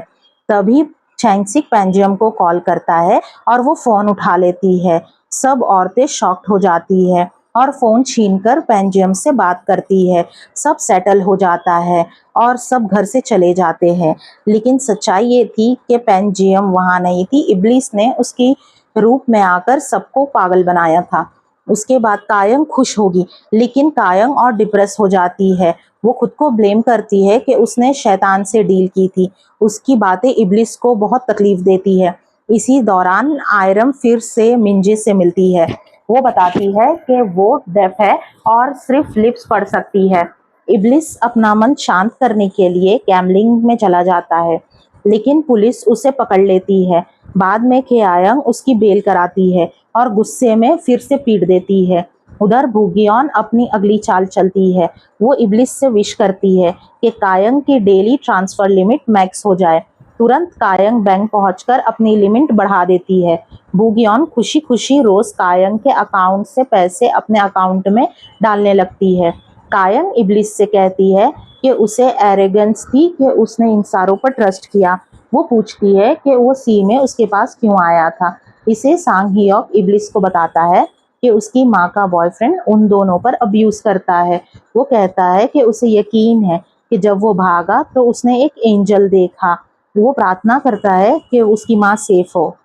तभी चैंगसिक पेंजियम को कॉल करता है और वो फोन उठा लेती है। सब औरतें शॉक्ड हो जाती है और फोन छीनकर पेंजियम से बात करती है। सब सेटल हो जाता है और सब घर से चले जाते हैं। लेकिन सच्चाई ये थी कि पेंजियम वहां नहीं थी। इब्लिस ने उसकी रूप में आकर सबको पागल बनाया था। उसके बाद कायंग खुश होगी लेकिन कायंग और डिप्रेस हो जाती है। वो खुद को ब्लेम करती है कि उसने शैतान से डील की थी। उसकी बातें इब्लिस को बहुत तकलीफ देती है। इसी दौरान आयरम फिर से मिंजे से मिलती है। वो बताती है कि वो डेफ है और सिर्फ लिप्स पढ़ सकती है। इब्लिस अपना मन शांत करने के लिए गैम्बलिंग में चला जाता है लेकिन पुलिस उसे पकड़ लेती है। बाद में केआयंग उसकी बेल कराती है और गुस्से में फिर से पीट देती है। उधर बुगियन अपनी अगली चाल चलती है। वो इब्लिस से विश करती है कि कायंग की डेली ट्रांसफर लिमिट मैक्स हो जाए। तुरंत कायंग बैंक पहुंचकर अपनी लिमिट बढ़ा देती है। बुगियन खुशी खुशी रोज कायंग के अकाउंट से पैसे अपने अकाउंट में डालने लगती है। कायंग इब्लिस से कहती है कि उसे एरोगेंस थी कि उसने इन सारों पर ट्रस्ट किया। वो पूछती है कि वो सी में उसके पास क्यों आया था। इसे सांग हियोक इब्लिस को बताता है कि उसकी माँ का बॉयफ्रेंड उन दोनों पर अब्यूज करता है। वो कहता है कि उसे यकीन है कि जब वो भागा तो उसने एक एंजल देखा। वो प्रार्थना करता है कि उसकी माँ सेफ हो।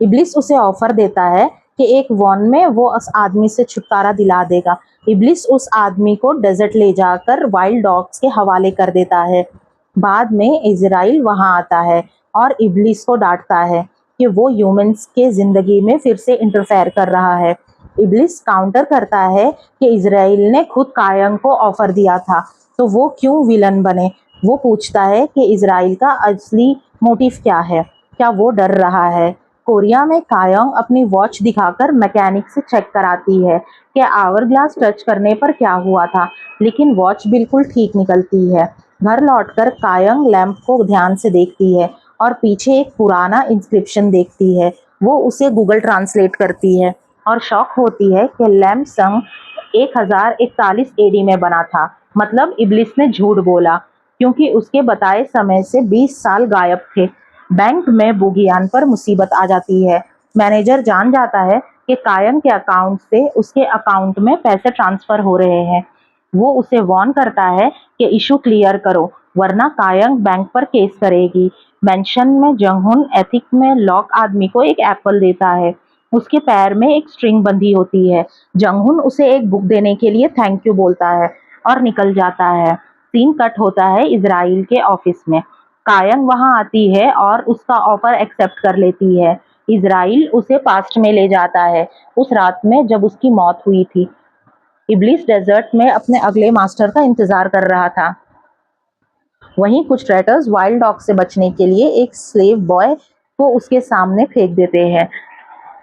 इब्लिस उसे ऑफर देता है कि एक वॉन में वो उस आदमी से छुटकारा दिला देगा। इब्लिस उस आदमी को डेजर्ट ले जाकर वाइल्ड डॉग्स के हवाले कर देता है। बाद में इज़राइल वहां आता है और इब्लिस को डांटता है कि वो ह्यूमंस के जिंदगी में फिर से इंटरफेयर कर रहा है। इब्लिस काउंटर करता है कि इज़राइल ने खुद कायंग को ऑफर दिया था, तो वो क्यों विलन बने। वो पूछता है कि इज़राइल का असली मोटिव क्या है, क्या वो डर रहा है। कोरिया में कायंग अपनी वॉच दिखाकर मैकेनिक से चेक कराती है कि आवर ग्लास टच करने पर क्या हुआ था, लेकिन वॉच बिल्कुल ठीक निकलती है। घर लौटकर कायंग लैंप को ध्यान से देखती है और पीछे एक पुराना इंस्क्रिप्शन देखती है। वो उसे गूगल ट्रांसलेट करती है और शॉक होती है कि लैंप सन 1041 एडी में बना था। मतलब इब्लिस ने झूठ बोला, क्योंकि उसके बताए समय से 20 साल गायब थे। बैंक में बुगियान पर मुसीबत आ जाती है। मैनेजर जान जाता है कि कायंग के अकाउंट से उसके अकाउंट में पैसे ट्रांसफर हो रहे हैं। वो उसे वार्न करता है कि इशू क्लियर करो, वरना कायंग बैंक पर केस करेगी। मेंशन में जंगहुन एथिक में लॉक आदमी को एक एप्पल देता है। उसके पैर में एक स्ट्रिंग बंधी होती है। जंगहुन उसे एक बुक देने के लिए थैंक यू बोलता है और निकल जाता है। सीन कट होता है इज़राइल के ऑफिस में। कायंग वहां आती है और उसका ऑफर एक्सेप्ट कर लेती है। इज़राइल उसे पास्ट में ले जाता है, उस रात में जब उसकी मौत हुई थी। इब्लिस डेजर्ट में अपने अगले मास्टर का इंतजार कर रहा था। वहीं कुछ ट्रेटर्स वाइल्ड डॉग से बचने के लिए एक स्लेव बॉय को उसके सामने फेंक देते हैं।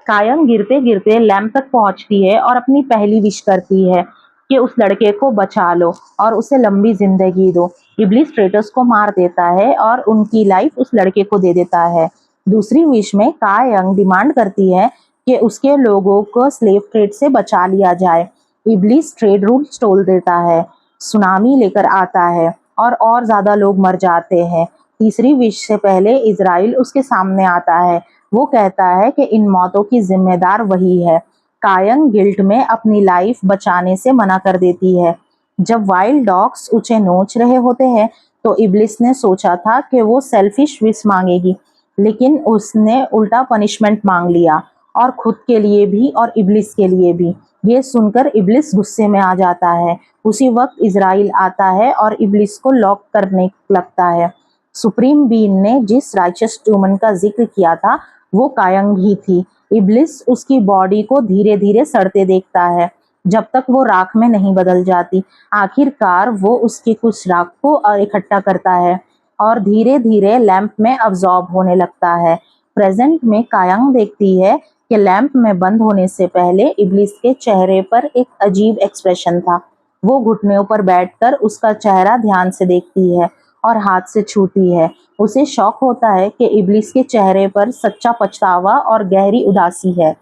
कायम गिरते गिरते लैम्प तक पहुंचती है और अपनी पहली विश करती है कि उस लड़के को बचा लो और उसे लंबी जिंदगी दो। इब्लिस ट्रेटर्स को मार देता है और उनकी लाइफ उस लड़के को दे देता है। दूसरी विश में कायंग डिमांड करती है कि उसके लोगों को स्लेव ट्रेड से बचा लिया जाए। इब्लिस ट्रेड रूल्स तोड़ देता है, सुनामी लेकर आता है और ज्यादा लोग मर जाते हैं। तीसरी विश से पहले इज़राइल उसके सामने आता है। वो कहता है कि इन मौतों की जिम्मेदार वही है। कायंग गिल्ट में अपनी लाइफ बचाने से मना कर देती है। जब वाइल्ड डॉग्स उसे नोच रहे होते हैं तो इब्लिस ने सोचा था कि वो सेल्फिश विश मांगेगी, लेकिन उसने उल्टा पनिशमेंट मांग लिया, और खुद के लिए भी और इब्लिस के लिए भी। ये सुनकर इब्लिस गुस्से में आ जाता है। उसी वक्त इज़राइल आता है और इब्लिस को लॉक करने लगता है। सुप्रीम बीइंग ने जिस राइचस ट्यूमन का जिक्र किया था वो कायंग ही थी। इब्लिस उसकी बॉडी को धीरे धीरे सड़ते देखता है जब तक वो राख में नहीं बदल जाती। आखिरकार वो उसकी कुछ राख को इकट्ठा करता है और धीरे धीरे लैंप में अब्जॉर्ब होने लगता है। प्रेजेंट में कायंग देखती है कि लैंप में बंद होने से पहले इब्लिस के चेहरे पर एक अजीब एक्सप्रेशन था। वो घुटनों पर बैठकर उसका चेहरा ध्यान से देखती है और हाथ से छूती है। उसे शौक होता है कि इब्लिस के चेहरे पर सच्चा पछतावा और गहरी उदासी है।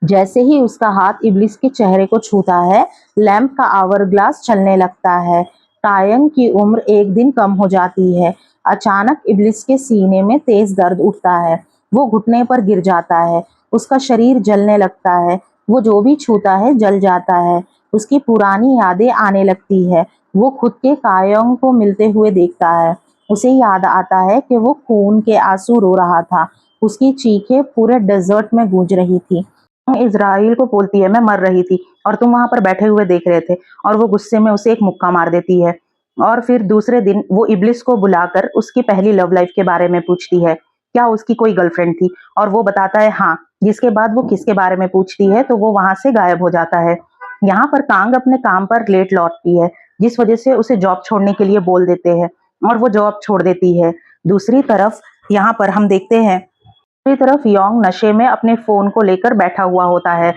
जैसे ही उसका हाथ इब्लिस के चेहरे को छूता है, लैंप का आवर ग्लास चलने लगता है। कायंग की उम्र एक दिन कम हो जाती है। अचानक इब्लिस के सीने में तेज दर्द उठता है। वो घुटने पर गिर जाता है। उसका शरीर जलने लगता है। वो जो भी छूता है जल जाता है। उसकी पुरानी यादें आने लगती है। वो खुद के कायंग को मिलते हुए देखता है। उसे याद आता है कि वो खून के आंसू रो रहा था। उसकी चीखें पूरे डेजर्ट में गूंज रही थी। इज़राइल को बोलती है, मैं मर रही थी और तुम वहां पर बैठे हुए देख रहे थे, और वो गुस्से में उसे एक मुक्का मार देती है। और फिर दूसरे दिन वो इब्लिस को बुलाकर उसकी पहली लव लाइफ के बारे में पूछती है, क्या उसकी कोई गर्लफ्रेंड थी, और वो बताता है हाँ। जिसके बाद वो किसके बारे में पूछती है तो वो वहां से गायब हो जाता है। यहाँ पर कांग अपने काम पर लेट लौटती है, जिस वजह से उसे जॉब छोड़ने के लिए बोल देते हैं और वो जॉब छोड़ देती है। दूसरी तरफ यहाँ पर हम देखते हैं, दूसरी तरफ योंग नशे में अपने फोन को लेकर बैठा हुआ होता है।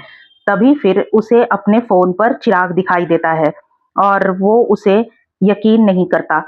तभी फिर उसे अपने फोन पर चिराग दिखाई देता है और वो उसे यकीन नहीं करता।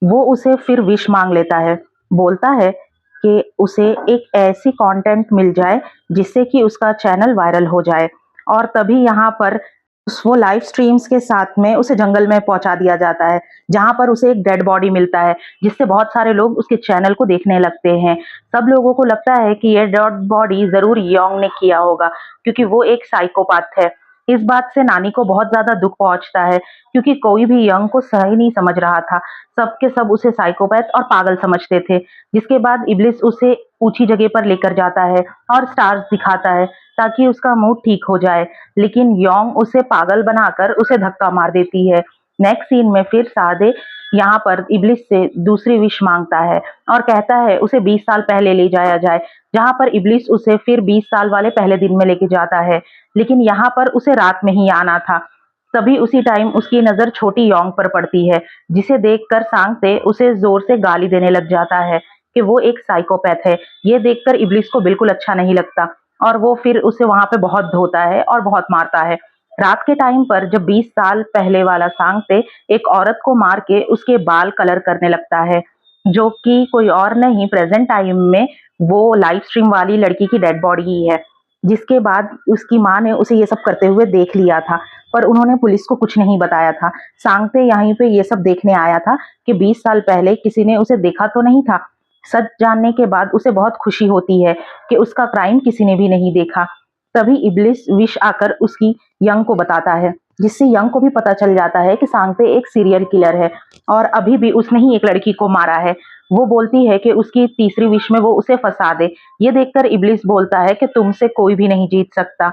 वो उसे फिर विश मांग लेता है, बोलता है कि उसे एक ऐसी कंटेंट मिल जाए जिससे कि उसका चैनल वायरल हो जाए। और तभी यहाँ पर वो लाइव स्ट्रीम्स के साथ में उसे जंगल में पहुंचा दिया जाता है, जहां पर उसे एक डेड बॉडी मिलता है, जिससे बहुत सारे लोग उसके चैनल को देखने लगते हैं। सब लोगों को लगता है कि ये डेड बॉडी जरूर योंग ने किया होगा, क्योंकि वो एक साइकोपैथ है। इस बात से नानी को बहुत ज्यादा दुख पहुंचता है, क्योंकि कोई भी यंग को सही नहीं समझ रहा था। सबके सब उसे साइकोपैथ और पागल समझते थे। जिसके बाद इब्लिस उसे ऊंची जगह पर लेकर जाता है और स्टार्स दिखाता है ताकि उसका मूड ठीक हो जाए, लेकिन योंग उसे पागल बनाकर उसे धक्का मार देती है। नेक्स्ट सीन में फिर सादे यहाँ पर इब्लिस से दूसरी विश मांगता है और कहता है उसे 20 साल पहले ले जाया जाए, जहाँ पर इब्लिस उसे फिर 20 साल वाले पहले दिन में लेके जाता है। लेकिन यहाँ पर उसे रात में ही आना था। तभी उसी टाइम उसकी नज़र छोटी योंग पर पड़ती है, जिसे देखकर सांगते उसे ज़ोर से गाली देने लग जाता है कि वो एक साइकोपैथ है। ये देखकर इब्लिस को बिल्कुल अच्छा नहीं लगता और वो फिर उसे वहाँ पे बहुत धोता है और बहुत मारता है। रात के टाइम पर जब 20 साल पहले वाला सांगते एक औरत को मार के उसके बाल कलर करने लगता है, जो कि कोई और नहीं, प्रेजेंट टाइम में वो लाइव स्ट्रीम वाली लड़की की डेड बॉडी ही है। जिसके बाद उसकी माँ ने उसे ये सब करते हुए देख लिया था, पर उन्होंने पुलिस को कुछ नहीं बताया था। सांगते यहीं पे ये सब देखने आया था कि 20 साल पहले किसी ने उसे देखा तो नहीं था। सच जानने के बाद उसे बहुत खुशी होती है कि उसका क्राइम किसी ने भी नहीं देखा। तभी इब्लिस विश आकर उसकी यंग को बताता है, जिससे यंग को भी पता चल जाता है कि सांगते एक सीरियल किलर है और अभी भी उसने ही एक लड़की को मारा है। वो बोलती है कि उसकी तीसरी विश में वो उसे फंसा दे। ये देखकर इब्लिस बोलता है कि तुमसे कोई भी नहीं जीत सकता।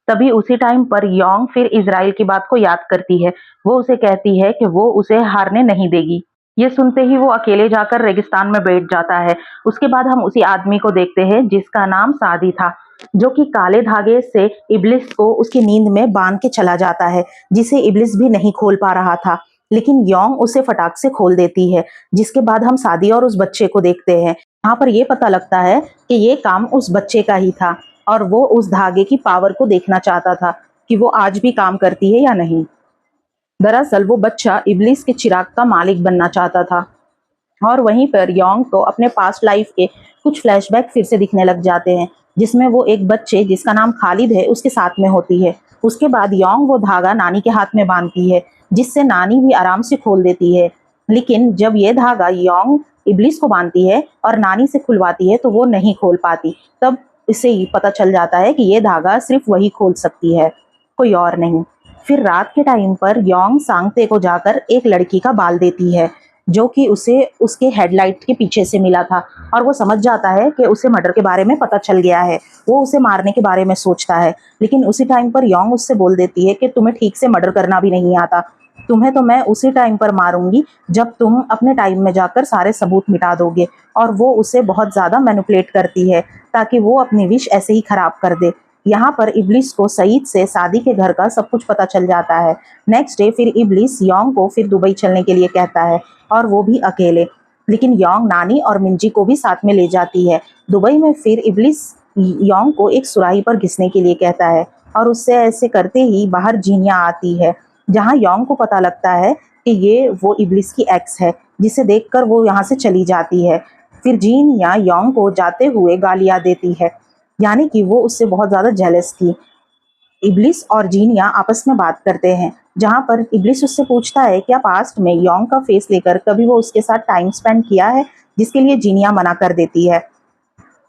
तभी उसी टाइम पर योंग फिर इज़राइल की बात को याद करती है। वो उसे कहती है कि वो उसे हारने नहीं देगी। ये सुनते ही वो अकेले जाकर रेगिस्तान में बैठ जाता है। उसके बाद हम उसी आदमी को देखते हैं जिसका नाम सादी था, जो कि काले धागे से इब्लिस को उसकी नींद में बांध के चला जाता है, जिसे इब्लिस भी नहीं खोल पा रहा था। लेकिन योंग उसे फटाक से खोल देती है। जिसके बाद हम सादी और उस बच्चे को देखते हैं। यहाँ पर ये पता लगता है कि ये काम उस बच्चे का ही था और वो उस धागे की पावर को देखना चाहता था कि वो आज भी काम करती है या नहीं। दरअसल वो बच्चा इब्लिस के चिराग का मालिक बनना चाहता था। और वहीं पर योंग को अपने पास्ट लाइफ के कुछ फ्लैशबैक फिर से दिखने लग जाते हैं, जिसमें वो एक बच्चे जिसका नाम खालिद है उसके साथ में होती है। उसके बाद योंग वो धागा नानी के हाथ में बांधती है, जिससे नानी भी आराम से खोल देती है। लेकिन जब ये धागा योंग इब्लिस को बांधती है और नानी से खुलवाती है तो वो नहीं खोल पाती। तब इससे ही पता चल जाता है कि ये धागा सिर्फ वही खोल सकती है, कोई और नहीं। फिर रात के टाइम पर योंग सांगते को जाकर एक लड़की का बाल देती है, जो कि उसे उसके हेडलाइट के पीछे से मिला था और वो समझ जाता है कि उसे मर्डर के बारे में पता चल गया है। वो उसे मारने के बारे में सोचता है, लेकिन उसी टाइम पर योंग उससे बोल देती है कि तुम्हें ठीक से मर्डर करना भी नहीं आता। तुम्हें तो मैं उसी टाइम पर मारूंगी जब तुम अपने टाइम में जाकर सारे सबूत मिटा दोगे। और वो उसे बहुत ज़्यादा मैनिपुलेट करती है ताकि वो अपनी विश ऐसे ही खराब कर दे। यहाँ पर इब्लिस को सईद से शादी के घर का सब कुछ पता चल जाता है। नेक्स्ट डे फिर इब्लिस योंग को फिर दुबई चलने के लिए कहता है, और वो भी अकेले। लेकिन योंग नानी और मिंजी को भी साथ में ले जाती है। दुबई में फिर इब्लिस योंग को एक सुराही पर घिसने के लिए कहता है और उससे ऐसे करते ही बाहर जीनिया आती है, जहाँ योंग को पता लगता है कि ये वो इब्लिस की एक्स है, जिसे देखकर वो यहाँ से चली जाती है। फिर जीनिया योंग को जाते हुए गालियाँ देती है, यानी कि वो उससे बहुत ज़्यादा जेलस थी। इब्लिस और जीनिया आपस में बात करते हैं, जहाँ पर इब्लिस उससे पूछता है क्या पास्ट में योंग का फेस लेकर कभी वो उसके साथ टाइम स्पेंड किया है, जिसके लिए जीनिया मना कर देती है।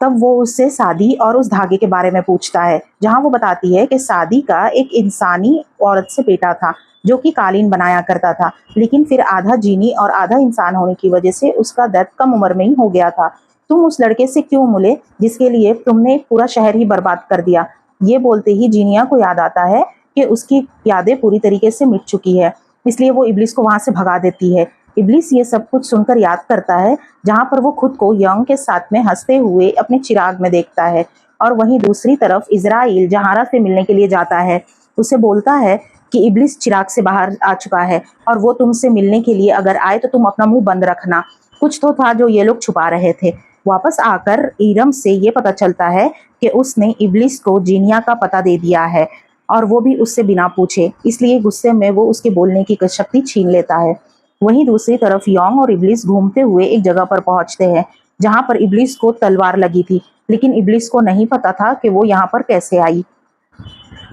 तब वो उससे शादी और उस धागे के बारे में पूछता है, जहाँ वो बताती है कि शादी का एक इंसानी औरत से बेटा था, जो कि कालीन बनाया करता था। लेकिन फिर आधा जीनी और आधा इंसान होने की वजह से उसका डेथ कम उम्र में ही हो गया था। तुम उस लड़के से क्यों मिले जिसके लिए तुमने पूरा शहर ही बर्बाद कर दिया। ये बोलते ही जीनिया को याद आता है कि उसकी यादें पूरी तरीके से मिट चुकी है, इसलिए वो इब्लिस को वहां से भगा देती है। इब्लिस ये सब कुछ सुनकर याद करता है, जहाँ पर वो खुद को योंग के साथ में हंसते हुए अपने चिराग में देखता है। और वहीं दूसरी तरफ इज़राइल जहारा से मिलने के लिए जाता है। उसे बोलता है कि इब्लिस चिराग से बाहर आ चुका है और वो तुमसे मिलने के लिए अगर आए तो तुम अपना मुंह बंद रखना। कुछ तो था जो ये लोग छुपा रहे थे। वापस आकर ईरम से ये पता चलता है कि उसने इब्लिस को जीनिया का पता दे दिया है, और वो भी उससे बिना पूछे, इसलिए गुस्से में वो उसके बोलने की शक्ति छीन लेता है। वहीं दूसरी तरफ योंग और इब्लिस घूमते हुए एक जगह पर पहुंचते हैं, जहां पर इब्लिस को तलवार लगी थी, लेकिन इब्लिस को नहीं पता था कि वो यहाँ पर कैसे आई।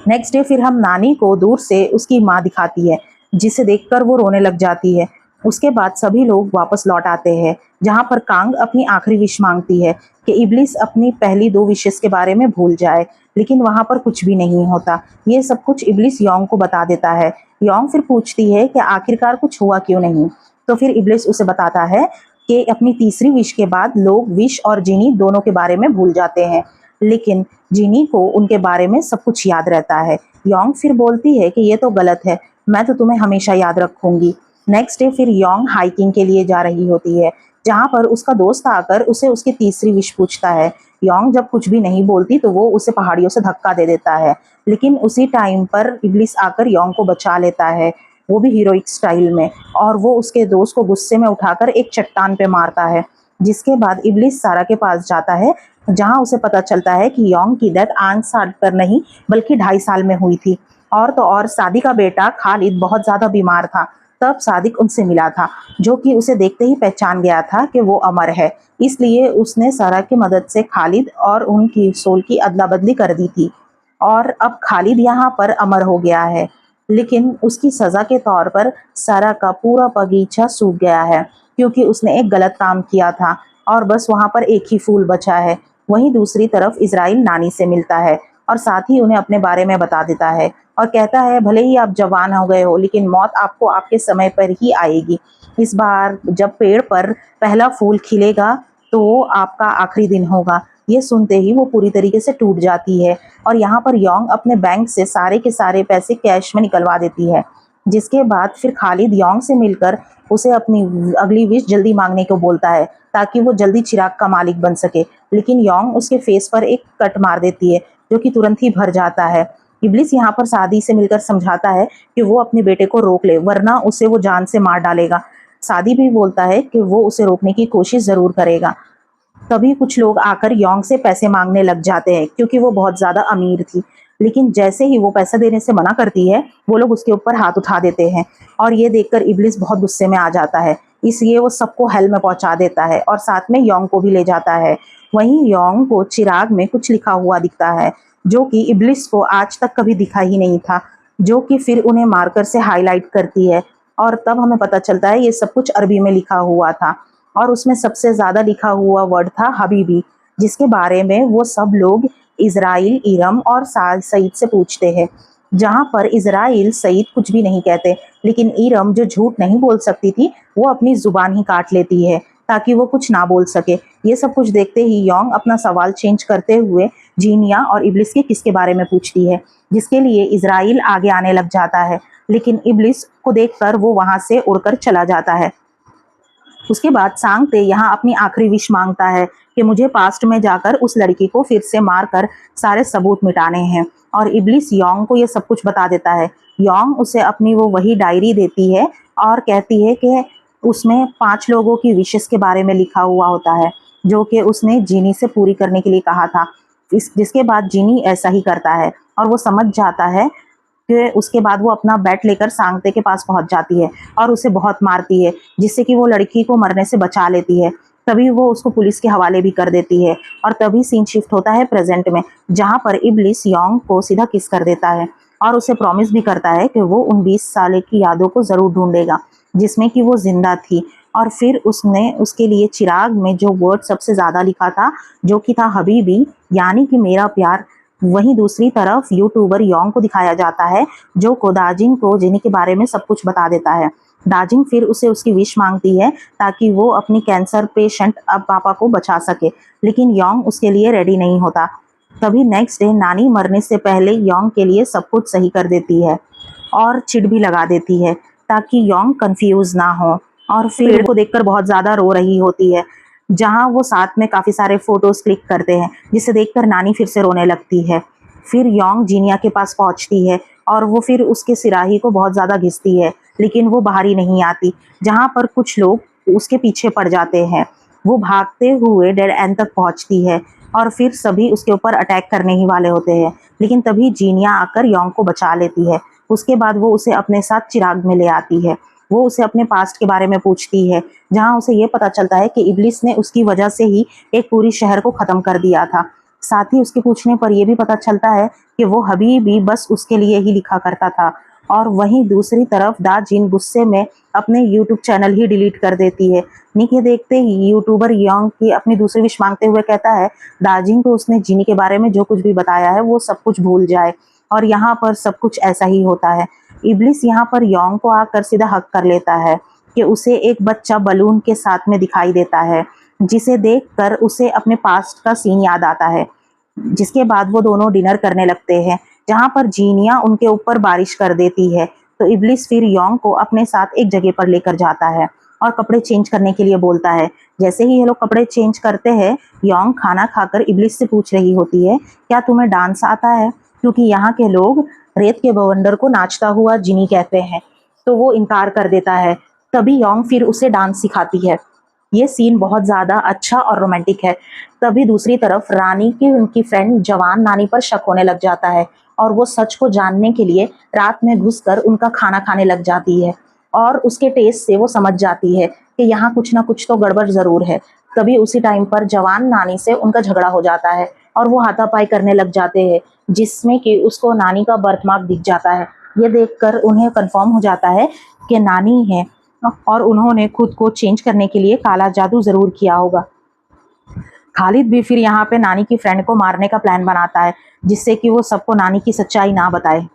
नेक्स्ट डे फिर हम नानी को दूर से उसकी माँ दिखाती है, जिसे देखकर वो रोने लग जाती है। उसके बाद सभी लोग वापस लौट आते हैं, जहाँ पर कांग अपनी आखिरी विश मांगती है कि इब्लिस अपनी पहली 2 विशेस के बारे में भूल जाए, लेकिन वहाँ पर कुछ भी नहीं होता। ये सब कुछ इब्लिस योंग को बता देता है। योंग फिर पूछती है कि आखिरकार कुछ हुआ क्यों नहीं। तो फिर इब्लिस उसे बताता है कि अपनी तीसरी विश के बाद लोग विश और जीनी दोनों के बारे में भूल जाते हैं, लेकिन जीनी को उनके बारे में सब कुछ याद रहता है। योंग फिर बोलती है कि ये तो गलत है, मैं तो तुम्हें हमेशा याद रखूंगी। नेक्स्ट डे फिर योंग हाइकिंग के लिए जा रही होती है, जहाँ पर उसका दोस्त आकर उसे उसकी तीसरी विश पूछता है। योंग जब कुछ भी नहीं बोलती तो वो उसे पहाड़ियों से धक्का दे देता है, लेकिन उसी टाइम पर इब्लिस आकर योंग को बचा लेता है, वो भी हीरोइक स्टाइल में, और वो उसके दोस्त को गुस्से में उठाकर एक चट्टान पे मारता है। जिसके बाद इब्लिस सारा के पास जाता है, जहाँ उसे पता चलता है कि योंग की डेथ 8 साल पर नहीं बल्कि 2.5 साल में हुई थी। और तो और सादी का बेटा खालिद बहुत ज़्यादा बीमार था, तब सादिक उनसे मिला था, जो कि उसे देखते ही पहचान गया था कि वो अमर है। इसलिए उसने सारा की मदद से खालिद और उनकी सोल की अदला बदली कर दी थी, और अब खालिद यहाँ पर अमर हो गया है। लेकिन उसकी सज़ा के तौर पर सारा का पूरा बगीचा सूख गया है, क्योंकि उसने एक गलत काम किया था, और बस वहाँ पर एक ही फूल बचा है। वहीं दूसरी तरफ इज़राइल नानी से मिलता है और साथ ही उन्हें अपने बारे में बता देता है, और कहता है भले ही आप जवान हो गए हो, लेकिन मौत आपको आपके समय पर ही आएगी। इस बार जब पेड़ पर पहला फूल खिलेगा तो वो आपका आखिरी दिन होगा। ये सुनते ही वो पूरी तरीके से टूट जाती है, और यहाँ पर योंग अपने बैंक से सारे के सारे पैसे कैश में निकलवा देती है। जिसके बाद फिर खालिद योंग से मिलकर उसे अपनी अगली विश जल्दी मांगने को बोलता है, ताकि वो जल्दी चिराग का मालिक बन सके। लेकिन योंग उसके फेस पर एक कट मार देती है, जो कि तुरंत ही भर जाता है। इब्लिस यहाँ पर सादी से मिलकर समझाता है कि वो अपने बेटे को रोक ले, वरना उसे वो जान से मार डालेगा। सादी भी बोलता है कि वो उसे रोकने की कोशिश जरूर करेगा। तभी कुछ लोग आकर योंग से पैसे मांगने लग जाते हैं, क्योंकि वो बहुत ज्यादा अमीर थी। लेकिन जैसे ही वो पैसा देने से मना करती है, वो लोग उसके ऊपर हाथ उठा देते हैं, और ये देखकर इब्लिस बहुत गुस्से में आ जाता है। इसलिए वो सबको हेल में पहुंचा देता है, और साथ में योंग को भी ले जाता है। वहीं योंग को चिराग में कुछ लिखा हुआ दिखता है, जो कि इब्लिस को आज तक कभी दिखा ही नहीं था, जो कि फिर उन्हें मार्कर से हाईलाइट करती है, और तब हमें पता चलता है ये सब कुछ अरबी में लिखा हुआ था, और उसमें सबसे ज्यादा लिखा हुआ वर्ड था हबीबी, जिसके बारे में वो सब लोग इज़राइल, इरम और सईद से पूछते हैं। जहाँ पर इज़राइल सईद कुछ भी नहीं कहते, लेकिन इरम जो झूठ नहीं बोल सकती थी, वो अपनी जुबान ही काट लेती है ताकि वो कुछ ना बोल सके। ये सब कुछ देखते ही योंग अपना सवाल चेंज करते हुए जीनिया और इब्लिस के किस के बारे में पूछती है, जिसके लिए इज़राइल आगे आने लग जाता है, लेकिन इब्लिस को देखकर वो वहां से उड़कर चला जाता है। उसके बाद सांगते यहाँ अपनी आखिरी विश मांगता है कि मुझे पास्ट में जाकर उस लड़की को फिर से मारकर सारे सबूत मिटाने हैं, और इब्लिस योंग को ये सब कुछ बता देता है। योंग उसे अपनी वो वही डायरी देती है, और कहती है कि उसमें 5 लोगों की विशेस के बारे में लिखा हुआ होता है, जो कि उसने जीनी से पूरी करने के लिए कहा था। जिसके बाद जीनी ऐसा ही करता है, और वो समझ जाता है कि उसके बाद वो अपना बैट लेकर सांगते के पास पहुंच जाती है और उसे बहुत मारती है, जिससे कि वो लड़की को मरने से बचा लेती है। तभी वो उसको पुलिस के हवाले भी कर देती है, और तभी सीन शिफ्ट होता है प्रेजेंट में, जहां पर इब्लिस योंग को सीधा किस कर देता है, और उसे प्रॉमिस भी करता है कि वो उन 20 साल की यादों को जरूर ढूंढेगा जिसमें कि वो जिंदा थी। और फिर उसने उसके लिए चिराग में जो वर्ड सबसे ज्यादा लिखा था, जो कि था हबीबी, यानी कि मेरा प्यार। वहीं दूसरी तरफ यूट्यूबर योंग को दिखाया जाता है, जो को दाजिंग को जिनी के बारे में सब कुछ बता देता है। दाजिंग फिर उसे उसकी विश मांगती है, ताकि वो अपनी कैंसर पेशेंट अब पापा को बचा सके, लेकिन योंग उसके लिए रेडी नहीं होता। तभी नेक्स्ट डे नानी मरने से पहले योंग के लिए सब कुछ सही कर देती है, और चिट भी लगा देती है, ताकि योंग कंफ्यूज ना हो। और फिर पेड़ को देखकर बहुत ज्यादा रो रही होती है, जहां वो साथ में काफी सारे फोटोज क्लिक करते हैं, जिसे देखकर नानी फिर से रोने लगती है। फिर योंग जीनिया के पास पहुंचती है, और वो फिर उसके सिराही को बहुत ज्यादा घिसती है, लेकिन वो बाहर ही नहीं आती, जहां पर कुछ लोग उसके पीछे पड़ जाते हैं। वो भागते हुए डेड एंड तक पहुंचती है, और फिर सभी उसके ऊपर अटैक करने ही वाले होते हैं, लेकिन तभी जीनिया आकर योंग को बचा लेती है। उसके बाद वो उसे अपने साथ चिराग में ले आती है। वो उसे अपने पास्ट के बारे में पूछती है, जहां उसे ये पता चलता है कि इब्लिस ने उसकी वजह से ही एक पूरी शहर को खत्म कर दिया था। साथ ही उसके पूछने पर यह भी पता चलता है कि वो हबीबी बस उसके लिए ही लिखा करता था। और वहीं दूसरी तरफ दाजिन गुस्से में अपने यूट्यूब चैनल ही डिलीट कर देती है। नीचे देखते ही यूट्यूबर योंग की अपनी दूसरी विश मांगते हुए कहता है दाजिन को उसने जीनी के बारे में जो कुछ भी बताया है वो सब कुछ भूल जाए, और यहाँ पर सब कुछ ऐसा ही होता है। इब्लिस यहाँ पर योंग को आकर सीधा हक कर लेता है कि उसे एक बच्चा बलून के साथ में दिखाई देता है, जिसे देखकर उसे अपने पास्ट का सीन याद आता है। जिसके बाद वो दोनों डिनर करने लगते हैं, जहाँ पर जीनिया उनके ऊपर बारिश कर देती है, तो इब्लिस फिर योंग को अपने साथ एक जगह पर लेकर जाता है और कपड़े चेंज करने के लिए बोलता है। जैसे ही ये लोग कपड़े चेंज करते हैं, योंग खाना खाकर इब्लिस से पूछ रही होती है, क्या तुम्हें डांस आता है? क्योंकि यहाँ के लोग रेत के बवंडर को नाचता हुआ जिनी कहते हैं। तो वो इनकार कर देता है। तभी योंग फिर उसे डांस सिखाती है। ये सीन बहुत ज्यादा अच्छा और रोमांटिक है। तभी दूसरी तरफ रानी की उनकी फ्रेंड जवान नानी पर शक होने लग जाता है और वो सच को जानने के लिए रात में घुसकर उनका खाना खाने लग जाती है और उसके टेस्ट से वो समझ जाती है कि यहाँ कुछ ना कुछ तो गड़बड़ जरूर है। तभी उसी टाइम पर जवान नानी से उनका झगड़ा हो जाता है और वो हाथापाई करने लग जाते हैं, जिसमें कि उसको नानी का बर्थमार्क दिख जाता है। ये देखकर उन्हें कंफर्म हो जाता है कि नानी है और उन्होंने खुद को चेंज करने के लिए काला जादू जरूर किया होगा। खालिद भी फिर यहाँ पे नानी की फ्रेंड को मारने का प्लान बनाता है, जिससे कि वो सबको नानी की सच्चाई ना बताए,